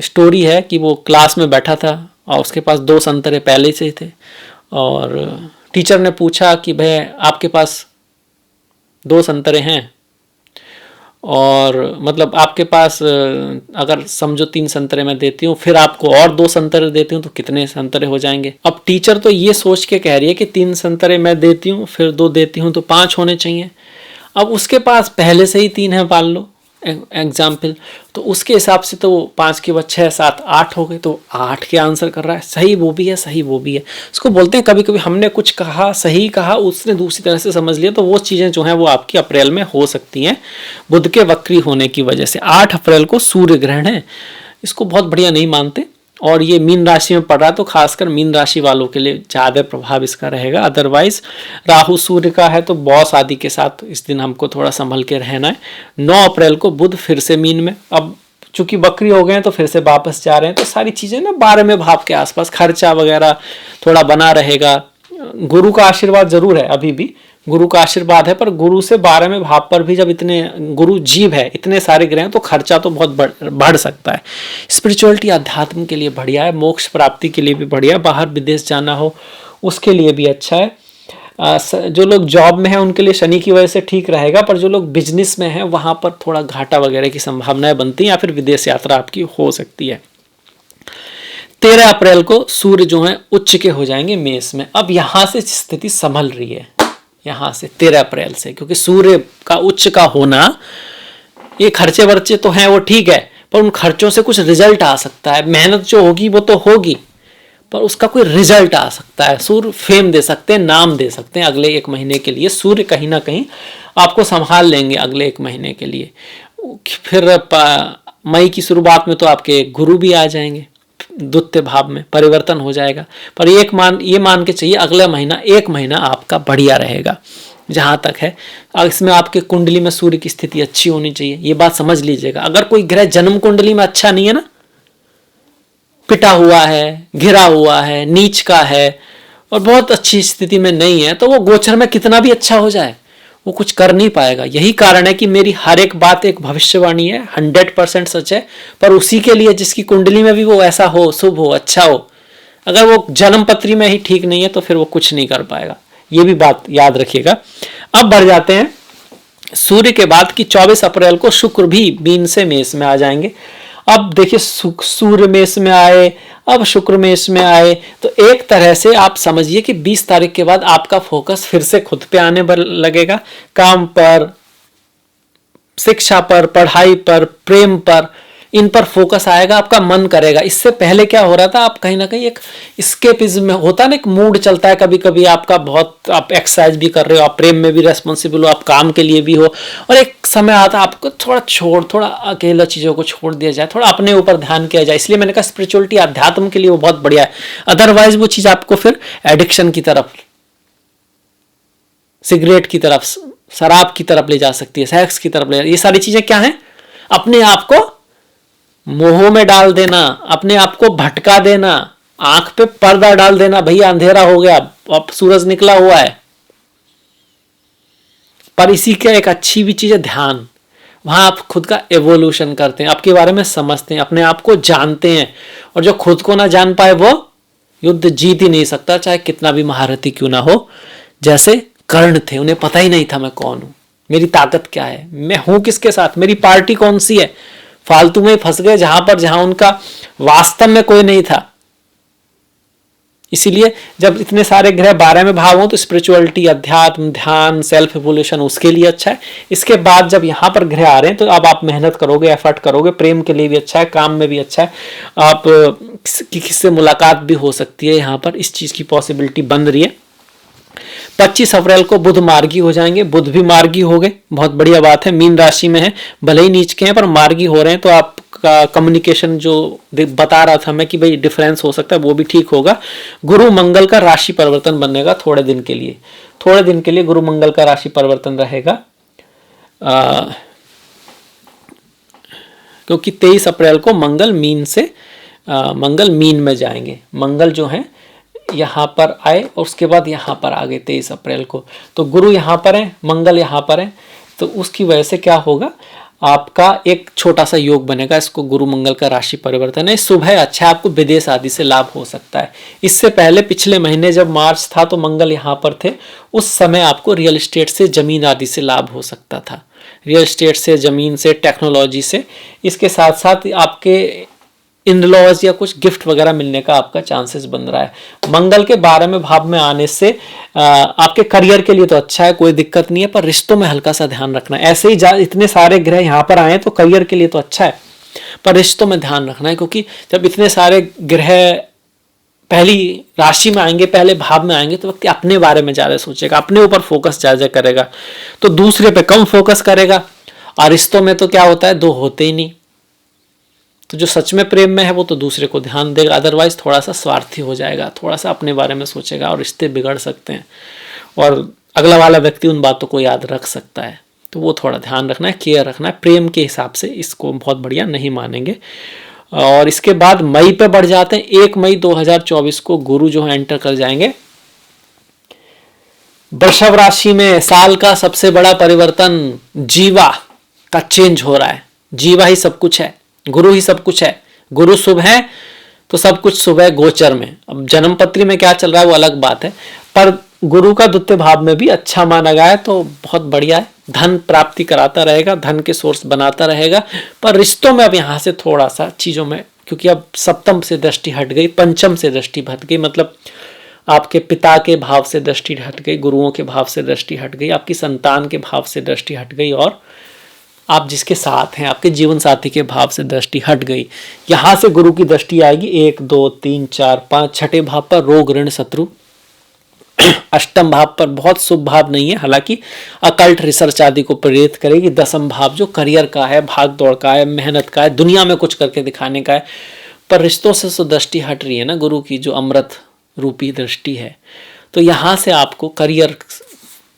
स्टोरी है कि वो क्लास में बैठा था और उसके पास 2 संतरे पहले से थे, और टीचर ने पूछा कि भाई आपके पास 2 संतरे हैं, और मतलब आपके पास अगर समझो 3 संतरे मैं देती हूँ, फिर आपको और 2 संतरे देती हूँ, तो कितने संतरे हो जाएंगे। अब टीचर तो ये सोच के कह रही है कि 3 संतरे मैं देती हूँ, फिर 2 देती हूँ, तो 5 होने चाहिए। अब उसके पास पहले से ही 3 है मान लो एग्जाम्पल, तो उसके हिसाब से तो 5 के बाद 6 7 8 हो गए, तो 8 के आंसर कर रहा है। सही वो भी है, सही वो भी है। उसको बोलते हैं कभी कभी हमने कुछ कहा, सही कहा, उसने दूसरी तरह से समझ लिया, तो वो चीज़ें जो हैं वो आपकी अप्रैल में हो सकती हैं बुध के वक्री होने की वजह से। 8 अप्रैल को सूर्य ग्रहण है, इसको बहुत बढ़िया नहीं मानते, और ये मीन राशि में पड़ रहा है, तो खासकर मीन राशि वालों के लिए ज़्यादा प्रभाव इसका रहेगा। अदरवाइज राहु सूर्य का है तो बॉस आदि के साथ इस दिन हमको थोड़ा संभल के रहना है। 9 अप्रैल को बुध फिर से मीन में, अब चूंकि बकरी हो गए हैं तो फिर से वापस जा रहे हैं, तो सारी चीज़ें ना 12वें भाव के आसपास, खर्चा वगैरह थोड़ा बना रहेगा। गुरु का आशीर्वाद जरूर है, अभी भी गुरु का आशीर्वाद है, पर गुरु से 12वें भाव पर भी जब इतने गुरु जीव है, इतने सारे ग्रह, तो खर्चा तो बहुत बढ़ सकता है। स्पिरिचुअलिटी अध्यात्म के लिए बढ़िया है, मोक्ष प्राप्ति के लिए भी बढ़िया है, बाहर विदेश जाना हो उसके लिए भी अच्छा है। जो लोग जॉब में हैं उनके लिए शनि की वजह से ठीक रहेगा, पर जो लोग बिजनेस में हैं वहां पर थोड़ा घाटा वगैरह की संभावनाएं बनती हैं, या फिर विदेश यात्रा आपकी हो सकती है। 13 अप्रैल को सूर्य जो है उच्च के हो जाएंगे मेष में। अब यहां से स्थिति संभल रही है, यहां से 13 अप्रैल से, क्योंकि सूर्य का उच्च का होना, ये खर्चे वर्चे तो हैं वो ठीक है, पर उन खर्चों से कुछ रिजल्ट आ सकता है। मेहनत जो होगी वो तो होगी, पर उसका कोई रिजल्ट आ सकता है। सूर्य फेम दे सकते हैं, नाम दे सकते हैं अगले 1 महीने के लिए। सूर्य कहीं ना कहीं आपको संभाल लेंगे अगले 1 महीने के लिए। फिर मई की शुरुआत में तो आपके गुरु भी आ जाएंगे, द्वितीय भाव में परिवर्तन हो जाएगा। पर ये मान के चाहिए अगला महीना 1 महीना आपका बढ़िया रहेगा जहां तक है। इसमें आपके कुंडली में सूर्य की स्थिति अच्छी होनी चाहिए, ये बात समझ लीजिएगा। अगर कोई ग्रह जन्म कुंडली में अच्छा नहीं है ना, पिटा हुआ है, घिरा हुआ है, नीच का है, और बहुत अच्छी स्थिति में नहीं है, तो वो गोचर में कितना भी अच्छा हो जाए वो कुछ कर नहीं पाएगा। यही कारण है कि मेरी हर एक बात एक भविष्यवाणी है, 100% सच है, पर उसी के लिए जिसकी कुंडली में भी वो ऐसा हो, शुभ हो, अच्छा हो। अगर वो जन्म पत्री में ही ठीक नहीं है तो फिर वो कुछ नहीं कर पाएगा, ये भी बात याद रखिएगा। अब बढ़ जाते हैं सूर्य के बाद की 24 अप्रैल को शुक्र भी मीन से मेष में आ जाएंगे। अब देखिए सूर्य मेष में आए, अब शुक्र मेष में आए, तो एक तरह से आप समझिए कि 20 तारीख के बाद आपका फोकस फिर से खुद पे आने लगेगा, काम पर, शिक्षा पर, पढ़ाई पर, प्रेम पर, इन पर फोकस आएगा, आपका मन करेगा। इससे पहले क्या हो रहा था, आप कहीं ना कहीं एक स्केपिज्म में होता ना, एक मूड चलता है कभी कभी आपका, बहुत आप एक्सरसाइज भी कर रहे हो, आप प्रेम में भी रेस्पॉन्सिबल हो, आप काम के लिए भी हो, और एक समय आता है आपको थोड़ा अकेला चीज़ों को छोड़ दिया जाए, थोड़ा अपने ऊपर ध्यान किया जाए। इसलिए मैंने कहा स्पिरिचुअलिटी अध्यात्म के लिए वो बहुत बढ़िया है। अदरवाइज वो चीज़ आपको फिर एडिक्शन की तरफ, सिगरेट की तरफ, शराब की तरफ ले जा सकती है, सेक्स की तरफ ले जा। ये सारी चीज़ें क्या हैं, अपने आप को मोह में डाल देना, अपने आप को भटका देना, आंख पे पर्दा डाल देना, भैया अंधेरा हो गया, अब सूरज निकला हुआ है। पर इसी का एक अच्छी भी चीज है ध्यान, वहां आप खुद का एवोल्यूशन करते हैं, आपके बारे में समझते हैं, अपने आप को जानते हैं। और जो खुद को ना जान पाए वो युद्ध जीत ही नहीं सकता, चाहे कितना भी महारथी क्यों ना हो। जैसे कर्ण थे, उन्हें पता ही नहीं था मैं कौन हूं, मेरी ताकत क्या है, मैं हूं किसके साथ, मेरी पार्टी कौन सी है। फालतू में फंस गए जहां उनका वास्तव में कोई नहीं था। इसीलिए जब इतने सारे ग्रह 12वें भाव हो तो स्पिरिचुअलिटी, अध्यात्म, ध्यान, सेल्फ एवोल्यूशन उसके लिए अच्छा है। इसके बाद जब यहां पर ग्रह आ रहे हैं तो अब आप मेहनत करोगे, एफर्ट करोगे, प्रेम के लिए भी अच्छा है, काम में भी अच्छा है, आप किसी से मुलाकात भी हो सकती है, यहां पर इस चीज की पॉसिबिलिटी बन रही है। 25 अप्रैल को बुध मार्गी हो जाएंगे, बुध भी मार्गी हो गए, बहुत बढ़िया बात है। मीन राशि में है, भले ही नीच के हैं पर मार्गी हो रहे हैं, तो आपका कम्युनिकेशन जो बता रहा था मैं कि भाई डिफरेंस हो सकता है वो भी ठीक होगा। गुरु मंगल का राशि परिवर्तन बनेगा थोड़े दिन के लिए, गुरु मंगल का राशि परिवर्तन रहेगा, क्योंकि 23 अप्रैल को मंगल मीन में जाएंगे। मंगल जो है यहाँ पर आए और उसके बाद यहाँ पर आ गए 23 अप्रैल को, तो गुरु यहाँ पर है, मंगल यहाँ पर है, तो उसकी वजह से क्या होगा, आपका एक छोटा सा योग बनेगा, इसको गुरु मंगल का राशि परिवर्तन है, शुभ है, अच्छा है, आपको विदेश आदि से लाभ हो सकता है। इससे पहले पिछले महीने जब मार्च था तो मंगल यहाँ पर थे, उस समय आपको रियल एस्टेट से, जमीन आदि से लाभ हो सकता था, रियल एस्टेट से, जमीन से, टेक्नोलॉजी से। इसके साथ साथ आपके इन लॉज या कुछ गिफ्ट वगैरह मिलने का आपका चांसेस बन रहा है। मंगल के 12वें भाव में आने से आपके करियर के लिए तो अच्छा है, कोई दिक्कत नहीं है, पर रिश्तों में हल्का सा ध्यान रखना है। ऐसे ही इतने सारे ग्रह यहाँ पर आए तो करियर के लिए तो अच्छा है, पर रिश्तों में ध्यान रखना है, क्योंकि जब इतने सारे ग्रह पहली राशि में आएंगे, पहले भाव में आएंगे, तो व्यक्ति अपने बारे में ज्यादा सोचेगा, अपने ऊपर फोकस ज्यादा करेगा, तो दूसरे पे कम फोकस करेगा। और रिश्तों में तो क्या होता है, दो होते ही नहीं, तो जो सच में प्रेम में है वो तो दूसरे को ध्यान देगा, अदरवाइज थोड़ा सा स्वार्थी हो जाएगा, थोड़ा सा अपने बारे में सोचेगा और रिश्ते बिगड़ सकते हैं, और अगला वाला व्यक्ति उन बातों को याद रख सकता है। तो वो थोड़ा ध्यान रखना है, केयर रखना है। प्रेम के हिसाब से इसको बहुत बढ़िया नहीं मानेंगे। और इसके बाद मई पे बढ़ जाते हैं। 1 मई 2024 को गुरु जो है एंटर कर जाएंगे वृषभ राशि में। साल का सबसे बड़ा परिवर्तन जीवा का चेंज हो रहा है। जीवा ही सब कुछ है, गुरु ही सब कुछ है। गुरु शुभ है तो सब कुछ शुभ है गोचर में। अब जन्म पत्री में क्या चल रहा है वो अलग बात है, पर गुरु का द्वितीय भाव में भी अच्छा माना गया है, तो बहुत बढ़िया है। धन प्राप्ति कराता रहेगा, धन के सोर्स बनाता रहेगा, पर रिश्तों में अब यहाँ से थोड़ा सा चीजों में, क्योंकि अब सप्तम से दृष्टि हट गई, पंचम से दृष्टि हट गई, मतलब आपके पिता के भाव से दृष्टि हट गई, गुरुओं के भाव से दृष्टि हट गई, आपकी संतान के भाव से दृष्टि हट गई, और आप जिसके साथ हैं आपके जीवन साथी के भाव से दृष्टि हट गई। यहां से गुरु की दृष्टि आएगी 1 2 3 4 5 छठे भाव पर, रोग ऋण शत्रु। अष्टम भाव पर बहुत शुभ भाव नहीं है, हालांकि अकल्ट रिसर्च आदि को प्रेरित करेगी। दसम भाव जो करियर का है, भाग दौड़ का है, मेहनत का है, दुनिया में कुछ करके दिखाने का है, पर रिश्तों से तो दृष्टि हट रही है ना गुरु की, जो अमृत रूपी दृष्टि है। तो यहां से आपको करियर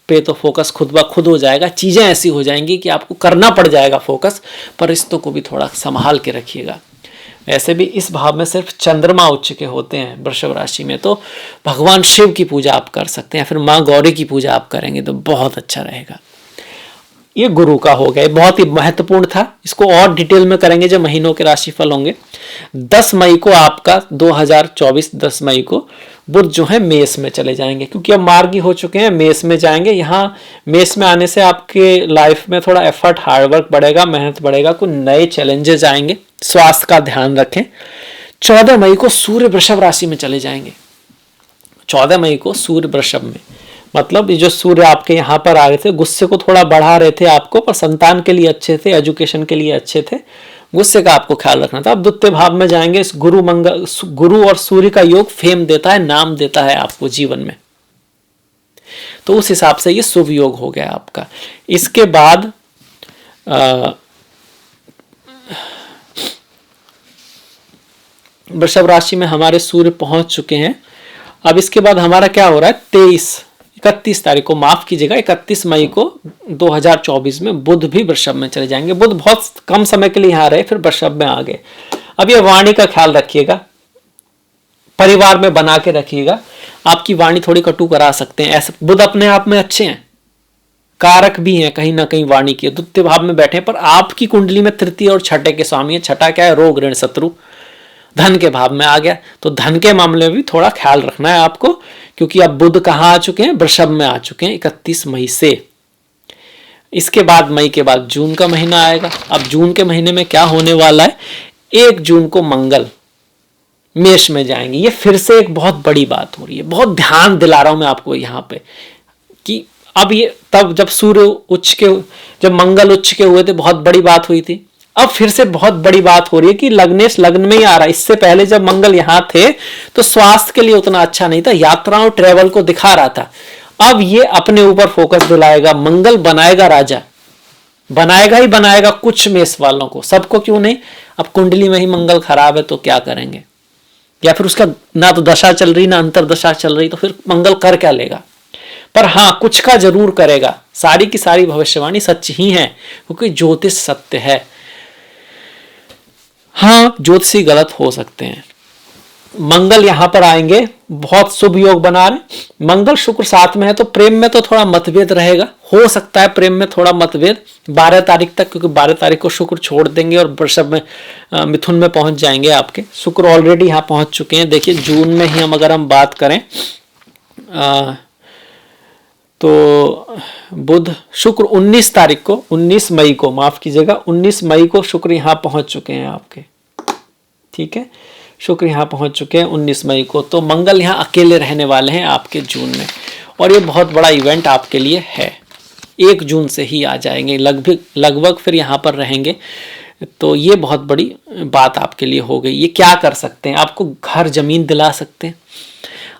पे तो फोकस खुद ब खुद हो जाएगा, चीजें ऐसी हो जाएंगी कि आपको करना पड़ जाएगा फोकस, पर रिश्तों को भी थोड़ा संभाल के रखिएगा। वैसे भी इस भाव में सिर्फ चंद्रमा उच्च के होते हैं वृषभ राशि में, तो भगवान शिव की पूजा आप कर सकते हैं, फिर माँ गौरी की पूजा आप करेंगे तो बहुत अच्छा रहेगा। ये गुरु का हो गया, बहुत ही महत्वपूर्ण था। इसको और डिटेल में करेंगे जब महीनों के राशिफल होंगे। 10 मई को आपका 2024 10 मई को बुध जो है मेष में चले जाएंगे, क्योंकि अब मार्गी हो चुके हैं, मेष में जाएंगे। यहाँ मेष में आने से आपके लाइफ में थोड़ा एफर्ट, हार्डवर्क बढ़ेगा, मेहनत बढ़ेगा, कुछ नए चैलेंजेस आएंगे, स्वास्थ्य का ध्यान रखें। 14 मई को सूर्य वृषभ राशि में चले जाएंगे। 14 मई को सूर्य वृषभ में, मतलब ये जो सूर्य आपके यहाँ पर आ रहे थे, गुस्से को थोड़ा बढ़ा रहे थे आपको, पर संतान के लिए अच्छे थे, एजुकेशन के लिए अच्छे थे, गुस्से का आपको ख्याल रखना था। अब द्वितीय भाव में जाएंगे। इस गुरु और सूर्य का योग फेम देता है, नाम देता है आपको जीवन में, तो उस हिसाब से ये शुभ योग हो गया आपका। इसके बाद वृषभ राशि में हमारे सूर्य पहुंच चुके हैं। अब इसके बाद हमारा क्या हो रहा है, 31 तारीख को, माफ कीजिएगा 31 मई को 2024 में बुध भी वृषभ में चले जाएंगे। बुध बहुत कम समय के लिए यहाँ रहे, फिर वृषभ में आ गए। अब ये वाणी का ख्याल रखिएगा, परिवार में बना के रखिएगा। आपकी वाणी थोड़ी कटु करा सकते हैं, ऐसे बुध अपने आप में अच्छे हैं, कारक भी हैं कहीं ना कहीं वाणी के, द्वितीय भाव में बैठे, पर आपकी कुंडली में तृतीय और छठे के स्वामी है। छठा क्या है, रोग ऋण शत्रु, धन के भाव में आ गया, तो धन के मामले में भी थोड़ा ख्याल रखना है आपको, क्योंकि अब बुध कहाँ आ चुके हैं, वृषभ में आ चुके हैं 31 मई से। इसके बाद मई के बाद जून का महीना आएगा। अब जून के महीने में क्या होने वाला है, 1 जून को मंगल मेष में जाएंगे। ये फिर से एक बहुत बड़ी बात हो रही है, बहुत ध्यान दिला रहा हूं मैं आपको यहाँ पे, कि अब ये तब जब सूर्य उच्च के, जब मंगल उच्च के हुए थे, बहुत बड़ी बात हुई थी। अब फिर से बहुत बड़ी बात हो रही है कि लग्नेश लग्न में ही आ रहा है। इससे पहले जब मंगल यहां थे तो स्वास्थ्य के लिए उतना अच्छा नहीं था, यात्राओं ट्रेवल को दिखा रहा था। अब ये अपने ऊपर फोकस दिलाएगा, मंगल बनाएगा राजा, बनाएगा ही बनाएगा कुछ मेष वालों को, सबको क्यों नहीं। अब कुंडली में ही मंगल खराब है तो क्या करेंगे, या फिर उसका ना तो दशा चल रही ना अंतर दशा चल रही, तो फिर मंगल कर क्या लेगा। पर हाँ, कुछ का जरूर करेगा। सारी की सारी भविष्यवाणी सच ही है, क्योंकि ज्योतिष सत्य है। हाँ, ज्योतिषी गलत हो सकते हैं, मंगल यहां पर आएंगे, बहुत शुभ योग बना रहे। मंगल शुक्र साथ में है तो प्रेम में तो थोड़ा मतभेद रहेगा, हो सकता है प्रेम में थोड़ा मतभेद 12 तारीख तक, क्योंकि 12 तारीख को शुक्र छोड़ देंगे और वृषभ में मिथुन में पहुंच जाएंगे आपके। शुक्र ऑलरेडी यहां पहुंच चुके हैं। देखिए जून में ही अगर हम बात करें तो बुध शुक्र 19 तारीख को, 19 मई को, माफ कीजिएगा 19 मई को शुक्र यहां पहुंच चुके हैं आपके। ठीक है, शुक्र यहाँ पहुंच चुके हैं 19 मई को। तो मंगल यहाँ अकेले रहने वाले हैं आपके जून में, और ये बहुत बड़ा इवेंट आपके लिए है। 1 जून से ही आ जाएंगे लगभग फिर यहाँ पर रहेंगे। तो ये बहुत बड़ी बात आपके लिए हो गई। ये क्या कर सकते हैं, आपको घर जमीन दिला सकते हैं,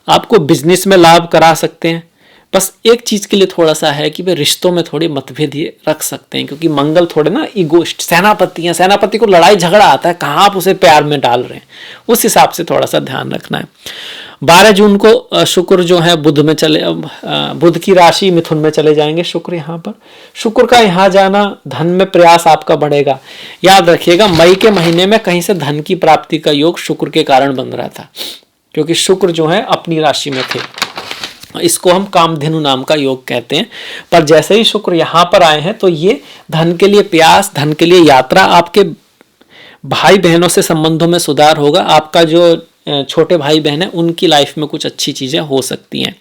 आपको बिजनेस में लाभ करा सकते हैं। बस एक चीज के लिए थोड़ा सा है कि वे रिश्तों में थोड़े मतभेद ये रख सकते हैं, क्योंकि मंगल थोड़े ना ईगोइस्ट सेनापति हैं। सेनापति को लड़ाई झगड़ा आता है, कहाँ आप उसे प्यार में डाल रहे हैं, उस हिसाब से थोड़ा सा ध्यान रखना है। 12 जून को शुक्र जो है बुध में चले, बुध की राशि मिथुन में चले जाएंगे शुक्र। यहाँ पर शुक्र का यहाँ जाना, धन में प्रयास आपका बढ़ेगा। याद रखिएगा मई के महीने में कहीं से धन की प्राप्ति का योग शुक्र के कारण बन रहा था, क्योंकि शुक्र जो है अपनी राशि में थे। इसको हम कामधेनु नाम का योग कहते हैं। पर जैसे ही शुक्र यहाँ पर आए हैं तो ये धन के लिए प्रयास, धन के लिए यात्रा, आपके भाई बहनों से संबंधों में सुधार होगा। आपका जो छोटे भाई बहन है उनकी लाइफ में कुछ अच्छी चीजें हो सकती हैं।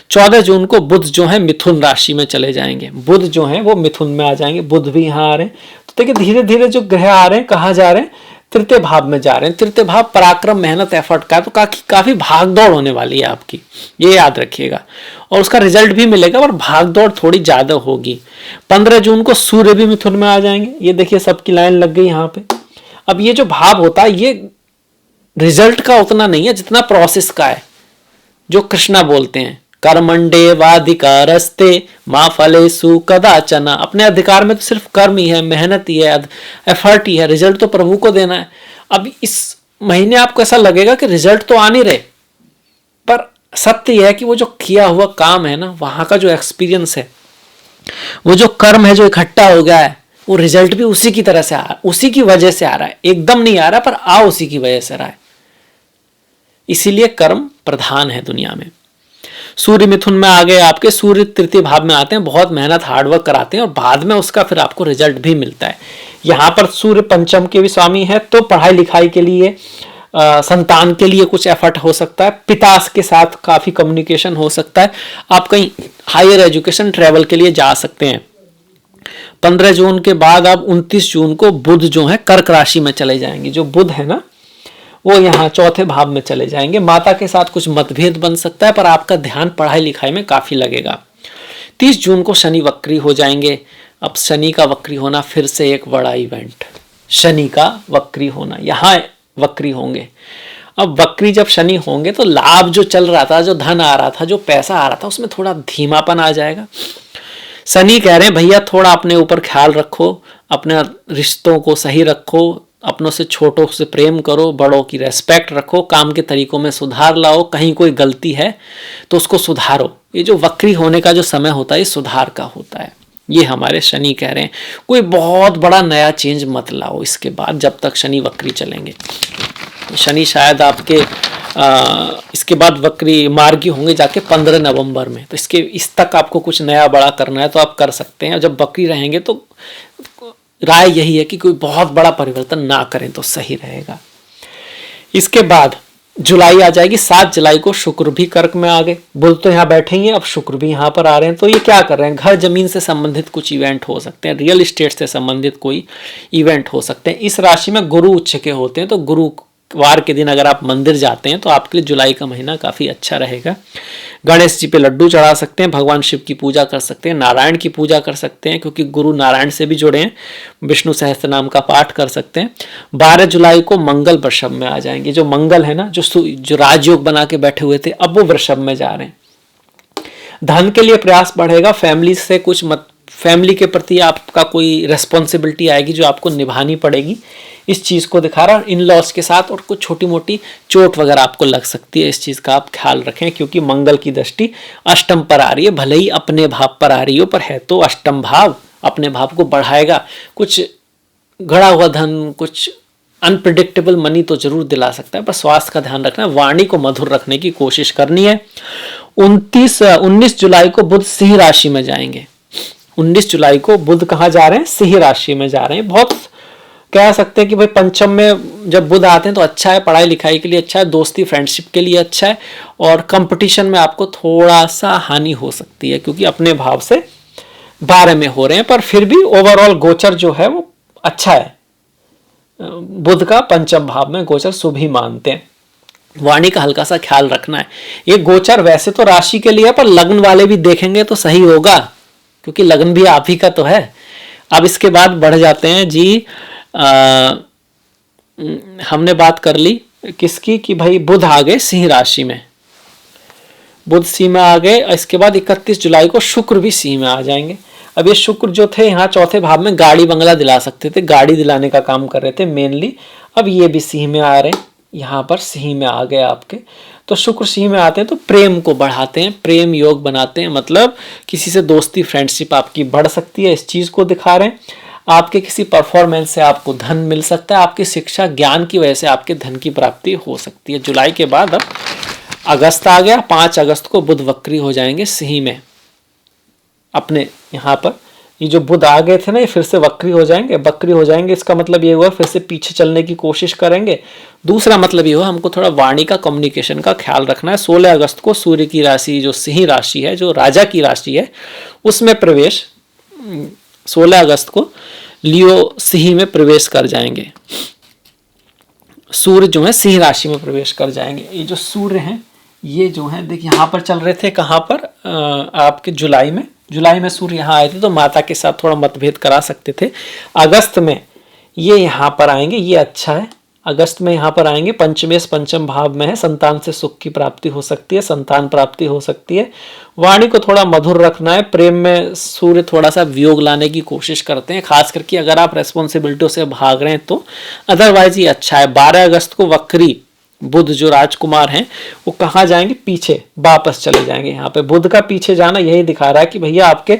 14 जून को बुध जो है मिथुन राशि में चले जाएंगे। बुध जो है वो मिथुन में आ जाएंगे, बुध भी यहाँ आ रहे हैं। तो देखिए धीरे धीरे जो ग्रह आ रहे हैं, कहाँ जा रहे हैं, तृतीय भाव में जा रहे हैं। तृतीय भाव पराक्रम, मेहनत, एफर्ट का, तो काफी भागदौड़ होने वाली है आपकी, ये याद रखिएगा। और उसका रिजल्ट भी मिलेगा, पर भागदौड़ थोड़ी ज्यादा होगी। 15 जून को सूर्य भी मिथुन में आ जाएंगे। ये देखिए सबकी लाइन लग गई यहाँ पे। अब ये जो भाव होता है ये रिजल्ट का उतना नहीं है जितना प्रोसेस का है, जो कृष्णा बोलते हैं कर्मंडे वाधिकारस्ते मां फलेषु कदाचन। अपने अधिकार में तो सिर्फ कर्म ही है, मेहनत ही है, एफर्ट ही है, रिजल्ट तो प्रभु को देना है। अब इस महीने आपको ऐसा लगेगा कि रिजल्ट तो आ नहीं रहे, पर सत्य यह है कि वो जो किया हुआ काम है ना, वहां का जो एक्सपीरियंस है, वो जो कर्म है जो इकट्ठा हो गया है, वो रिजल्ट भी उसी की तरह से आ रहा है, उसी की वजह से आ रहा है। एकदम नहीं आ रहा, पर आ उसी की वजह से रहा है। इसीलिए कर्म प्रधान है दुनिया में। सूर्य मिथुन में आ गए आपके, सूर्य तृतीय भाव में आते हैं, बहुत मेहनत हार्डवर्क कराते हैं और बाद में उसका फिर आपको रिजल्ट भी मिलता है। यहाँ पर सूर्य पंचम के भी स्वामी है, तो पढ़ाई लिखाई के लिए, संतान के लिए कुछ एफर्ट हो सकता है, पिता के साथ काफी कम्युनिकेशन हो सकता है, आप कहीं हायर एजुकेशन ट्रेवल के लिए जा सकते हैं। 15 जून के बाद आप 29 जून को बुध जो है कर्क राशि में चले जाएंगे। जो बुध है ना वो यहाँ चौथे भाव में चले जाएंगे। माता के साथ कुछ मतभेद बन सकता है, पर आपका ध्यान पढ़ाई लिखाई में काफी लगेगा। 30 जून को शनि वक्री हो जाएंगे। अब शनि का वक्री होना फिर से एक बड़ा इवेंट, शनि का वक्री होना, यहाँ वक्री होंगे। अब वक्री जब शनि होंगे तो लाभ जो चल रहा था, जो धन आ रहा था, जो पैसा आ रहा था, उसमें थोड़ा धीमापन आ जाएगा। शनि कह रहे हैं भैया थोड़ा अपने ऊपर ख्याल रखो, अपने रिश्तों को सही रखो, अपनों से छोटों से प्रेम करो, बड़ों की रेस्पेक्ट रखो, काम के तरीकों में सुधार लाओ, कहीं कोई गलती है तो उसको सुधारो। ये जो वक्री होने का जो समय होता है ये सुधार का होता है, ये हमारे शनि कह रहे हैं। कोई बहुत बड़ा नया चेंज मत लाओ इसके बाद, जब तक शनि वक्री चलेंगे। शनि शायद आपके इसके बाद वक्री मार्गी होंगे जाके 15 नवंबर में, तो इस तक आपको कुछ नया बड़ा करना है तो आप कर सकते हैं। जब वक्री रहेंगे तो राय यही है कि कोई बहुत बड़ा परिवर्तन ना करें तो सही रहेगा। इसके बाद जुलाई आ जाएगी। 7 जुलाई को शुक्र भी कर्क में आ गए। बुध तो यहाँ बैठेंगे, अब शुक्र भी यहाँ पर आ रहे हैं। तो ये क्या कर रहे हैं, घर जमीन से संबंधित कुछ इवेंट हो सकते हैं, रियल एस्टेट से संबंधित कोई इवेंट हो सकते हैं। इस राशि में गुरु उच्च के होते हैं, तो गुरुवार के दिन अगर आप मंदिर जाते हैं तो आपके लिए जुलाई का महीना काफी अच्छा रहेगा। गणेश जी पे लड्डू चढ़ा सकते हैं, भगवान शिव की पूजा कर सकते हैं, नारायण की पूजा कर सकते हैं, क्योंकि गुरु नारायण से भी जुड़े हैं। विष्णु सहस्त्र नाम का पाठ कर सकते हैं। 12 जुलाई को मंगल वृषभ में आ जाएंगे। जो मंगल है ना, जो राजयोग बना के बैठे हुए थे, अब वो वृषभ में जा रहे हैं। धन के लिए प्रयास बढ़ेगा। फैमिली से फैमिली के प्रति आपका कोई रेस्पॉन्सिबिलिटी आएगी जो आपको निभानी पड़ेगी, इस चीज को दिखा रहा है। इन लॉस के साथ और कुछ छोटी मोटी चोट वगैरह आपको लग सकती है, इस चीज का आप ख्याल रखें, क्योंकि मंगल की दृष्टि अष्टम पर आ रही है। भले ही अपने भाव पर आ रही हो, पर है तो अष्टम भाव, अपने भाव को बढ़ाएगा। कुछ गड़ा हुआ धन, कुछ अनप्रिडिक्टेबल मनी तो जरूर दिला सकता है, पर स्वास्थ्य का ध्यान रखना है, वाणी को मधुर रखने की कोशिश करनी है। 19 जुलाई को बुध सिंह राशि में जाएंगे। 19 जुलाई को बुध कहाँ जा रहे हैं? सिंह राशि में जा रहे हैं। बहुत कह सकते हैं कि भाई पंचम में जब बुध आते हैं तो अच्छा है, पढ़ाई लिखाई के लिए अच्छा है, दोस्ती फ्रेंडशिप के लिए अच्छा है, और कंपटीशन में आपको थोड़ा सा हानि हो सकती है क्योंकि अपने भाव से 12 में हो रहे हैं, पर फिर भी ओवरऑल गोचर जो है वो अच्छा है। बुध का पंचम भाव में गोचर शुभ ही मानते हैं। वाणी का हल्का सा ख्याल रखना है। ये गोचर वैसे तो राशि के लिए है, पर लग्न वाले भी देखेंगे तो सही होगा क्योंकि लग्न भी आप ही का तो है। अब इसके बाद बढ़ जाते हैं जी, हमने बात कर ली किसकी कि भाई बुध आ गए सिंह राशि में, बुध सिंह में आ गए। इसके बाद 31 जुलाई को शुक्र भी सिंह में आ जाएंगे। अब ये शुक्र जो थे यहाँ चौथे भाव में गाड़ी बंगला दिला सकते थे, गाड़ी दिलाने का काम कर रहे थे मेनली। अब ये भी सिंह में आ रहे हैं, यहाँ पर सिंह में आ गए आपके। तो शुक्र सिंह में आते हैं तो प्रेम को बढ़ाते हैं, प्रेम योग बनाते हैं, मतलब किसी से दोस्ती फ्रेंडशिप आपकी बढ़ सकती है, इस चीज को दिखा रहे हैं। आपके किसी परफॉर्मेंस से आपको धन मिल सकता है, आपकी शिक्षा ज्ञान की वजह से आपके धन की प्राप्ति हो सकती है। जुलाई के बाद अब अगस्त आ गया। 5 अगस्त को बुध वक्री हो जाएंगे सिंह में। अपने यहाँ पर ये जो बुध आ गए थे ना, ये फिर से वक्री हो जाएंगे। वक्री हो जाएंगे इसका मतलब ये हुआ फिर से पीछे चलने की कोशिश करेंगे। दूसरा मतलब ये हुआ हमको थोड़ा वाणी का, कम्युनिकेशन का ख्याल रखना है। 16 अगस्त को सूर्य की राशि जो सिंह राशि है, जो राजा की राशि है, उसमें प्रवेश 16 अगस्त को लियो सिंह में प्रवेश कर जाएंगे। सूर्य जो है सिंह राशि में प्रवेश कर जाएंगे। ये जो सूर्य हैं ये जो है देखिए यहाँ पर चल रहे थे, कहाँ पर आपके जुलाई में सूर्य यहाँ आए थे तो माता के साथ थोड़ा मतभेद करा सकते थे। अगस्त में ये यहाँ पर आएंगे, ये अच्छा है। अगस्त में यहाँ पर आएंगे, पंचमेश पंचम भाव में है, संतान से सुख की प्राप्ति हो सकती है, संतान प्राप्ति हो सकती है। वाणी को थोड़ा मधुर रखना है। प्रेम में सूर्य थोड़ा सा वियोग लाने की कोशिश करते हैं, खास करके अगर आप रेस्पॉन्सिबिलिटियों से भाग रहे हैं तो। अदरवाइज ये अच्छा है। 12 अगस्त को वक्री बुध जो राजकुमार हैं वो कहाँ जाएंगे? पीछे वापस चले जाएंगे। यहाँ पे बुध का पीछे जाना यही दिखा रहा है कि भैया आपके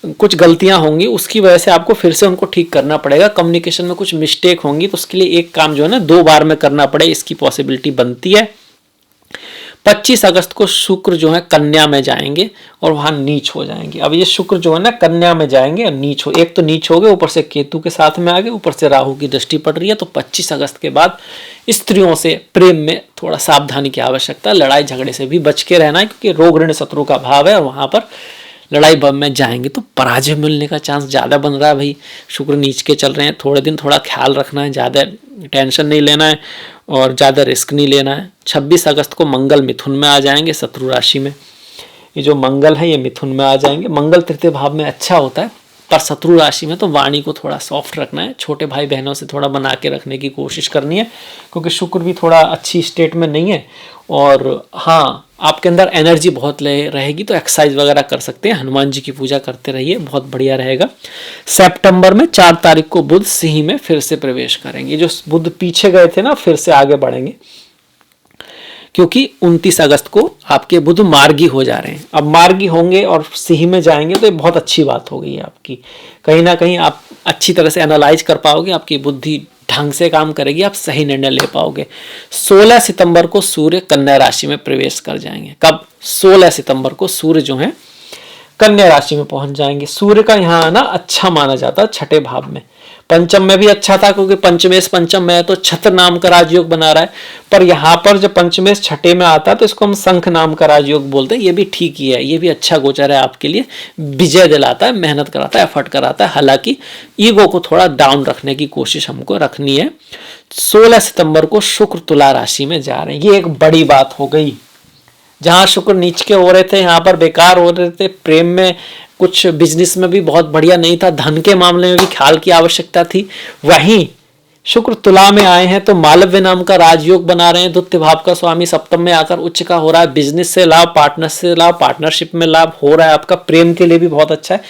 कुछ गलतियां होंगी, उसकी वजह से आपको फिर से उनको ठीक करना पड़ेगा। कम्युनिकेशन में कुछ मिस्टेक होंगी तो उसके लिए एक काम जो है ना 2 बार में करना पड़े, इसकी पॉसिबिलिटी बनती है। 25 अगस्त को शुक्र जो है कन्या में जाएंगे और वहां नीच हो जाएंगे। अब ये शुक्र जो है ना कन्या में जाएंगे और नीच हो, एक तो नीच हो गए, ऊपर से केतु के साथ में आ गए, ऊपर से राहु की दृष्टि पड़ रही है। तो 25 अगस्त के बाद स्त्रियों से प्रेम में थोड़ा सावधानी की आवश्यकता है। लड़ाई झगड़े से भी बच के रहना है क्योंकि रोग ऋण शत्रु का भाव है और वहां पर लड़ाई बम में जाएंगे तो पराजय मिलने का चांस ज़्यादा बन रहा है। भाई शुक्र नीच के चल रहे हैं, थोड़े दिन थोड़ा ख्याल रखना है, ज़्यादा टेंशन नहीं लेना है और ज़्यादा रिस्क नहीं लेना है। 26 अगस्त को मंगल मिथुन में आ जाएंगे, शत्रु राशि में। ये जो मंगल है ये मिथुन में आ जाएंगे। मंगल तृतीय भाव में अच्छा होता है, पर शत्रु राशि में तो वाणी को थोड़ा सॉफ्ट रखना है, छोटे भाई बहनों से थोड़ा बना के रखने की कोशिश करनी है क्योंकि शुक्र भी थोड़ा अच्छी स्टेट में नहीं है। और हाँ, आपके अंदर एनर्जी बहुत रहेगी तो एक्सरसाइज वगैरह कर सकते हैं, हनुमान जी की पूजा करते रहिए, बहुत बढ़िया रहेगा। सितंबर में 4 तारीख को बुध सिंह में फिर से प्रवेश करेंगे। जो बुध पीछे गए थे ना फिर से आगे बढ़ेंगे क्योंकि 29 अगस्त को आपके बुध मार्गी हो जा रहे हैं। अब मार्गी होंगे और सिंह में जाएंगे तो ये बहुत अच्छी बात हो गई है आपकी। कहीं ना कहीं आप अच्छी तरह से एनालाइज कर पाओगे, आपकी बुद्धि ढंग से काम करेगी, आप सही निर्णय ले पाओगे। 16 सितंबर को सूर्य कन्या राशि में प्रवेश कर जाएंगे। कब? 16 सितंबर को सूर्य जो है कन्या राशि में पहुंच जाएंगे। सूर्य का यहाँ आना अच्छा माना जाता है छठे भाव में। पंचम में भी अच्छा था क्योंकि पंचमेश पंचम में है तो छत्र नाम का राजयोग बना रहा है, पर यहाँ पर जब पंचमेश छठे में आता है तो इसको हम शंख नाम का राजयोग बोलते हैं। ये भी ठीक ही है, ये भी अच्छा गोचर है आपके लिए, विजय दिलाता है, मेहनत कराता है, एफर्ट कराता है। हालांकि ईगो को थोड़ा डाउन रखने की कोशिश हमको रखनी है। 16 सितंबर को शुक्र तुला राशि में जा रहे हैं। ये एक बड़ी बात हो गई। जहां शुक्र नीच के हो रहे थे यहाँ पर बेकार हो रहे थे, प्रेम में कुछ बिजनेस में भी बहुत बढ़िया नहीं था, धन के मामले में भी ख्याल की आवश्यकता थी, वहीं शुक्र तुला में आए हैं तो मालव्य नाम का राजयोग बना रहे हैं। द्वितीय भाव का स्वामी सप्तम में आकर उच्च का हो रहा है। बिजनेस से लाभ, पार्टनर से लाभ, पार्टनरशिप में लाभ हो रहा है आपका। प्रेम के लिए भी बहुत अच्छा है।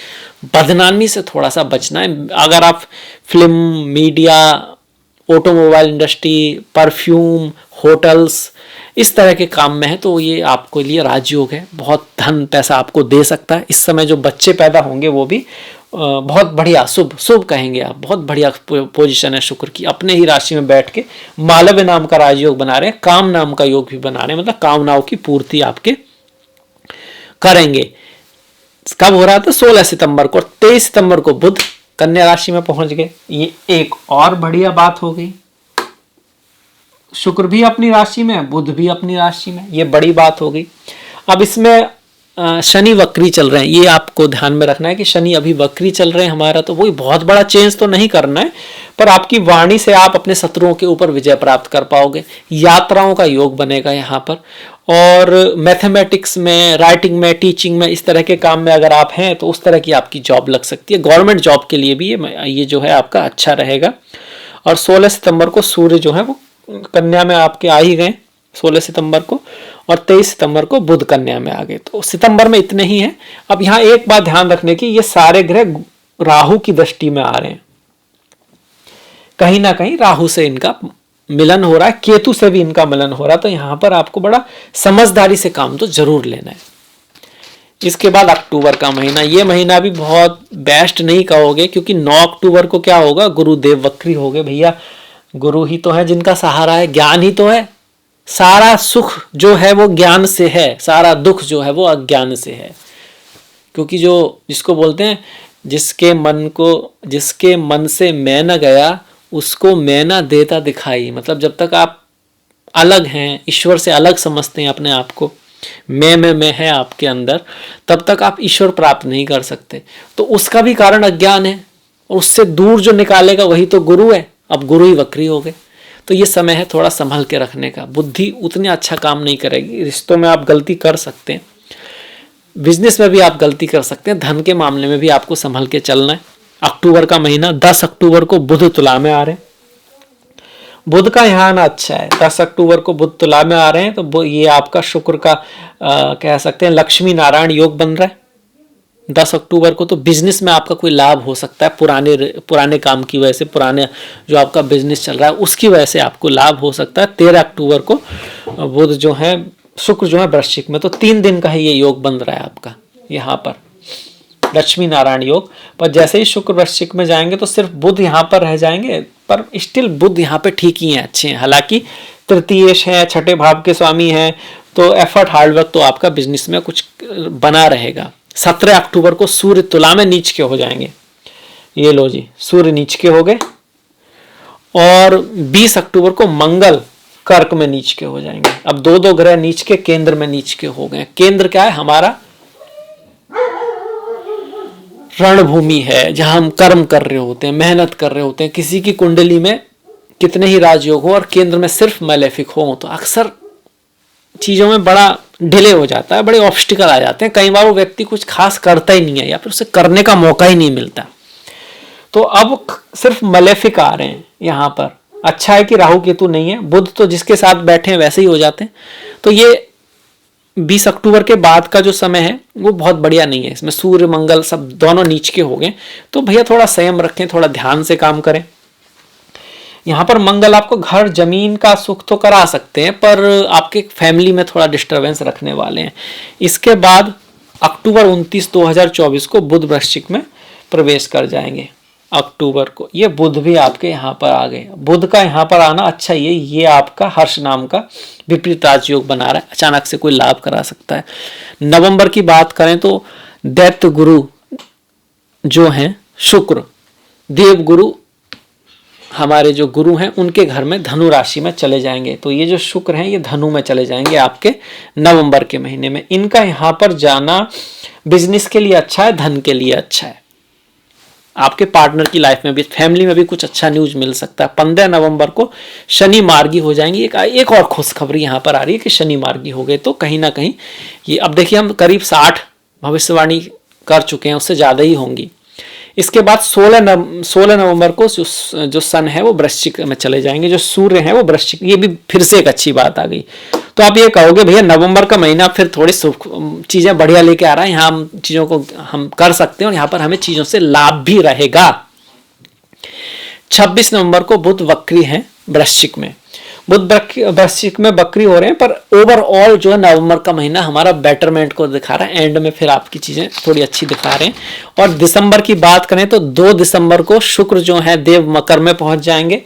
बदनामी से थोड़ा सा बचना है। अगर आप film, media, automobile industry, perfume, hotels, इस तरह के काम में है तो ये आपके लिए राजयोग है, बहुत धन पैसा आपको दे सकता है। इस समय जो बच्चे पैदा होंगे वो भी बहुत बढ़िया शुभ शुभ कहेंगे आप, बहुत बढ़िया पोजीशन है शुक्र की। अपने ही राशि में बैठ के मालव्य नाम का राजयोग बना रहे हैं, काम नाम का योग भी बना रहे हैं, मतलब कामनाओं की पूर्ति आपके करेंगे। कब हो रहा था? 16 सितंबर को। 23 सितंबर को बुध कन्या राशि में पहुंच गए। ये एक और बढ़िया बात हो गई, शुक्र भी अपनी राशि में, बुध भी अपनी राशि में, ये बड़ी बात हो गई। अब इसमें शनि वक्री चल रहे हैं, ये आपको ध्यान में रखना है कि शनि अभी वक्री चल रहे हैं हमारा, तो वही बहुत बड़ा चेंज तो नहीं करना है, पर आपकी वाणी से आप अपने शत्रुओं के ऊपर विजय प्राप्त कर पाओगे। यात्राओं का योग बनेगा यहाँ पर, और मैथमेटिक्स में, राइटिंग में, टीचिंग में, इस तरह के काम में अगर आप हैं तो उस तरह की आपकी जॉब लग सकती है। गवर्नमेंट जॉब के लिए भी ये जो है आपका अच्छा रहेगा। और 16 सितंबर को सूर्य जो है वो कन्या में आपके आ ही गए 16 सितंबर को, और 23 सितंबर को बुध कन्या में आ गए। तो सितंबर में इतने ही हैं। अब यहाँ एक बात ध्यान रखने की, ये सारे ग्रह राहु की दृष्टि में आ रहे हैं, कहीं ना कहीं राहु से इनका मिलन हो रहा है, केतु से भी इनका मिलन हो रहा है, तो यहाँ पर आपको बड़ा समझदारी से काम तो जरूर लेना है। इसके बाद अक्टूबर का महीना, ये महीना भी बहुत बेस्ट नहीं कहोगे, क्योंकि 9 अक्टूबर को क्या होगा? गुरुदेव वक्री हो गए। भैया गुरु ही तो है जिनका सहारा है, ज्ञान ही तो है, सारा सुख जो है वो ज्ञान से है, सारा दुख जो है वो अज्ञान से है। क्योंकि जो जिसको बोलते हैं, जिसके मन से मैं न गया उसको मैं न देता दिखाई, मतलब जब तक आप अलग हैं, ईश्वर से अलग समझते हैं अपने आप को, मैं है आपके अंदर, तब तक आप ईश्वर प्राप्त नहीं कर सकते। तो उसका भी कारण अज्ञान है, और उससे दूर जो निकालेगा वही तो गुरु है। अब गुरु ही वक्री हो गए, तो ये समय है थोड़ा संभल के रखने का। बुद्धि उतनी अच्छा काम नहीं करेगी, रिश्तों में आप गलती कर सकते हैं, बिजनेस में भी आप गलती कर सकते हैं, धन के मामले में भी आपको संभल के चलना है। अक्टूबर का महीना, 10 अक्टूबर को बुध तुला में आ रहे हैं। बुध का यहाँ आना अच्छा है, 10 अक्टूबर को बुध तुला में आ रहे हैं, तो ये आपका शुक्र का कह सकते हैं लक्ष्मी नारायण योग बन रहा है। 10 अक्टूबर को तो बिजनेस में आपका कोई लाभ हो सकता है, पुराने काम की वजह से, पुराने जो आपका बिजनेस चल रहा है उसकी वजह से आपको लाभ हो सकता है। 13 अक्टूबर को बुध जो है, शुक्र जो है वृश्चिक में, तो 3 दिन का ही ये योग बन रहा है आपका यहाँ पर, लक्ष्मी नारायण योग। पर जैसे ही शुक्र वृश्चिक में जाएंगे तो सिर्फ बुध यहाँ पर रह जाएंगे, पर स्टिल बुध यहाँ पे ठीक ही हैं, अच्छे हैं। हालांकि तृतीयेश है, छठे भाव के स्वामी हैं, तो एफर्ट हार्डवर्क तो आपका बिजनेस में कुछ बना रहेगा। 17 अक्टूबर को सूर्य तुला में नीच के हो जाएंगे, ये लो जी, सूर्य नीच के हो गए। और 20 अक्टूबर को मंगल कर्क में नीच के हो जाएंगे। अब दो ग्रह नीच के केंद्र में नीच के हो गए। केंद्र क्या है? हमारा रणभूमि है, जहां हम कर्म कर रहे होते हैं, मेहनत कर रहे होते हैं। किसी की कुंडली में कितने ही राजयोग हो और केंद्र में सिर्फ मैलेफिक हो, तो अक्सर चीजों में बड़ा डिले हो जाता है, बड़े ऑब्स्टिकल आ जाते हैं। कई बार वो व्यक्ति कुछ खास करता ही नहीं है, या फिर उसे करने का मौका ही नहीं मिलता। तो अब सिर्फ मलेफिक आ रहे हैं यहाँ पर। अच्छा है कि राहु केतु नहीं है, बुध तो जिसके साथ बैठे हैं वैसे ही हो जाते हैं। तो ये 20 अक्टूबर के बाद का जो समय है वो बहुत बढ़िया नहीं है, इसमें सूर्य मंगल सब दोनों नीच के हो गए। तो भैया थोड़ा संयम रखें, थोड़ा ध्यान से काम करें। यहाँ पर मंगल आपको घर जमीन का सुख तो करा सकते हैं, पर आपके फैमिली में थोड़ा डिस्टरबेंस रखने वाले हैं। इसके बाद अक्टूबर 29, 2024 को बुध वृश्चिक में प्रवेश कर जाएंगे। अक्टूबर को ये बुध भी आपके यहाँ पर आ गए। बुध का यहाँ पर आना अच्छा ही है, ये आपका हर्ष नाम का विपरीत राजयोग बना रहा है, अचानक से कोई लाभ करा सकता है। नवंबर की बात करें तो दैत्य गुरु जो हैं शुक्र, देव गुरु हमारे जो गुरु हैं, उनके घर में धनु राशि में चले जाएंगे। तो ये जो शुक्र हैं ये धनु में चले जाएंगे आपके नवंबर के महीने में। इनका यहाँ पर जाना बिजनेस के लिए अच्छा है, धन के लिए अच्छा है। आपके पार्टनर की लाइफ में भी, फैमिली में भी कुछ अच्छा न्यूज मिल सकता है। 15 नवंबर को शनि मार्गी हो जाएंगे। एक और खुशखबरी यहाँ पर आ रही है कि शनि मार्गी हो गए, तो कहीं ना कहीं ये, अब देखिए हम करीब 60 भविष्यवाणी कर चुके हैं, उससे ज़्यादा ही होंगी। इसके बाद 16 नवंबर को जो सन है वो वृश्चिक में चले जाएंगे, जो सूर्य है वो वृश्चिक। ये भी फिर से एक अच्छी बात आ गई। तो आप ये कहोगे भैया नवंबर का महीना फिर थोड़ी चीजें बढ़िया लेके आ रहा है, यहाँ हम चीजों को हम कर सकते हैं और यहाँ पर हमें चीजों से लाभ भी रहेगा। 26 नवंबर को बुध वक्री है वृश्चिक में। बुध वृश्चिक में बकरी हो रहे हैं, पर ओवरऑल जो है नवंबर का महीना हमारा बेटरमेंट को दिखा रहा है। एंड में फिर आपकी चीजें थोड़ी अच्छी दिखा रहे हैं। और दिसंबर की बात करें तो 2 दिसंबर को शुक्र जो है देव मकर में पहुंच जाएंगे।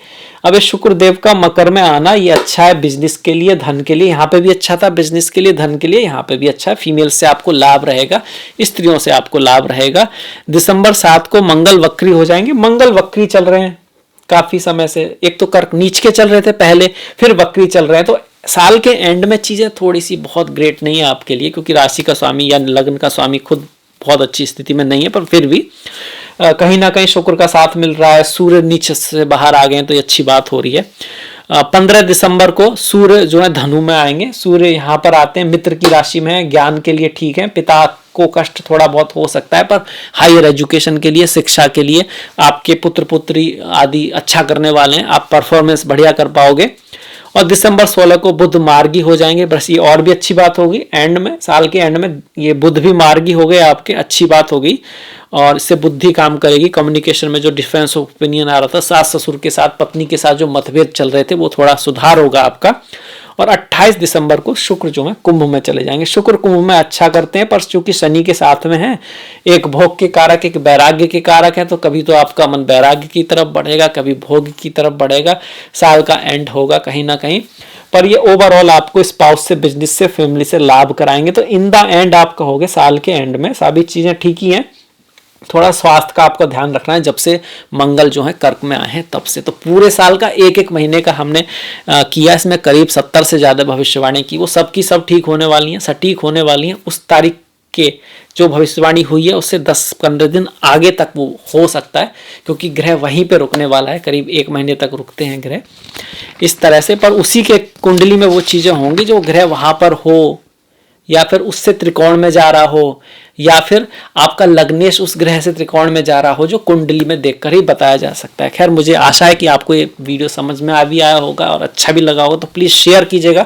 अब ये शुक्र देव का मकर में आना ये अच्छा है बिजनेस के लिए, धन के लिए। यहाँ पे भी अच्छा था बिजनेस के लिए, धन के लिए, यहाँ पे भी अच्छा है। फीमेल से आपको लाभ रहेगा, स्त्रियों से आपको लाभ रहेगा। दिसंबर 7 को मंगल वक्री हो जाएंगे। मंगल वक्री चल रहे हैं काफी समय से, एक तो कर्क नीच के चल रहे थे पहले, फिर वक्री चल रहे हैं। तो साल के एंड में चीजें थोड़ी सी बहुत ग्रेट नहीं है आपके लिए, क्योंकि राशि का स्वामी या लग्न का स्वामी खुद बहुत अच्छी स्थिति में नहीं है, पर फिर भी कहीं ना कहीं शुक्र का साथ मिल रहा है। सूर्य नीचे से बाहर आ गए तो ये अच्छी बात हो रही है। 15 दिसंबर को सूर्य जो है धनु में आएंगे। सूर्य यहाँ पर आते हैं, मित्र की राशि में है, ज्ञान के लिए ठीक है। पिता को कष्ट थोड़ा बहुत हो सकता है, पर हायर एजुकेशन के लिए, शिक्षा के लिए आपके पुत्र पुत्री आदि अच्छा करने वाले हैं, आप परफॉर्मेंस बढ़िया कर पाओगे। और दिसंबर 16 को बुध मार्गी हो जाएंगे, बस ये और भी अच्छी बात होगी। एंड में, साल के एंड में ये बुध भी मार्गी हो गए आपके, अच्छी बात होगी। और इससे बुद्धि काम करेगी। कम्युनिकेशन में जो डिफरेंस ऑफ ओपिनियन आ रहा था, सास ससुर के साथ, पत्नी के साथ जो मतभेद चल रहे थे, वो थोड़ा सुधार होगा आपका। और 28 दिसंबर को शुक्र जो है कुंभ में चले जाएंगे। शुक्र कुंभ में अच्छा करते हैं, पर चूंकि शनि के साथ में है, एक भोग के कारक, एक वैराग्य के कारक है, तो कभी तो आपका मन वैराग्य की तरफ बढ़ेगा, कभी भोग की तरफ बढ़ेगा। साल का एंड होगा कहीं ना कहीं, पर ये ओवरऑल आपको स्पाउस से, बिजनेस से, फैमिली से लाभ कराएंगे। तो इन द एंड आप कहोगे साल के एंड में सभी चीजें ठीक ही हैं। थोड़ा स्वास्थ्य का आपको ध्यान रखना है, जब से मंगल जो है कर्क में आए हैं तब से। तो पूरे साल का एक एक महीने का हमने किया, इसमें करीब 70 से ज़्यादा भविष्यवाणी की, वो सब की सब ठीक होने वाली हैं, सटीक होने वाली हैं। उस तारीख के जो भविष्यवाणी हुई है उससे 10-15 दिन आगे तक वो हो सकता है, क्योंकि ग्रह वहीं पे रुकने वाला है, करीब 1 महीने तक रुकते हैं ग्रह इस तरह से। पर उसी के कुंडली में वो चीज़ें होंगी जो ग्रह वहाँ पर हो, या फिर उससे त्रिकोण में जा रहा हो, या फिर आपका लग्नेश उस ग्रह से त्रिकोण में जा रहा हो, जो कुंडली में देखकर ही बताया जा सकता है। खैर, मुझे आशा है कि आपको ये वीडियो समझ में आ भी आया होगा और अच्छा भी लगा होगा। तो प्लीज़ शेयर कीजिएगा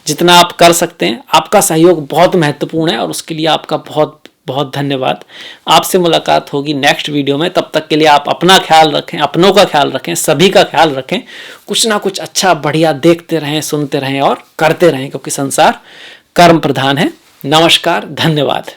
जितना आप कर सकते हैं। आपका सहयोग बहुत महत्वपूर्ण है और उसके लिए आपका बहुत बहुत धन्यवाद। आपसे मुलाकात होगी नेक्स्ट वीडियो में। तब तक के लिए आप अपना ख्याल रखें, अपनों का ख्याल रखें, सभी का ख्याल रखें। कुछ ना कुछ अच्छा बढ़िया देखते रहें, सुनते रहें और करते रहें, क्योंकि संसार कर्म प्रधान है। नमस्कार, धन्यवाद।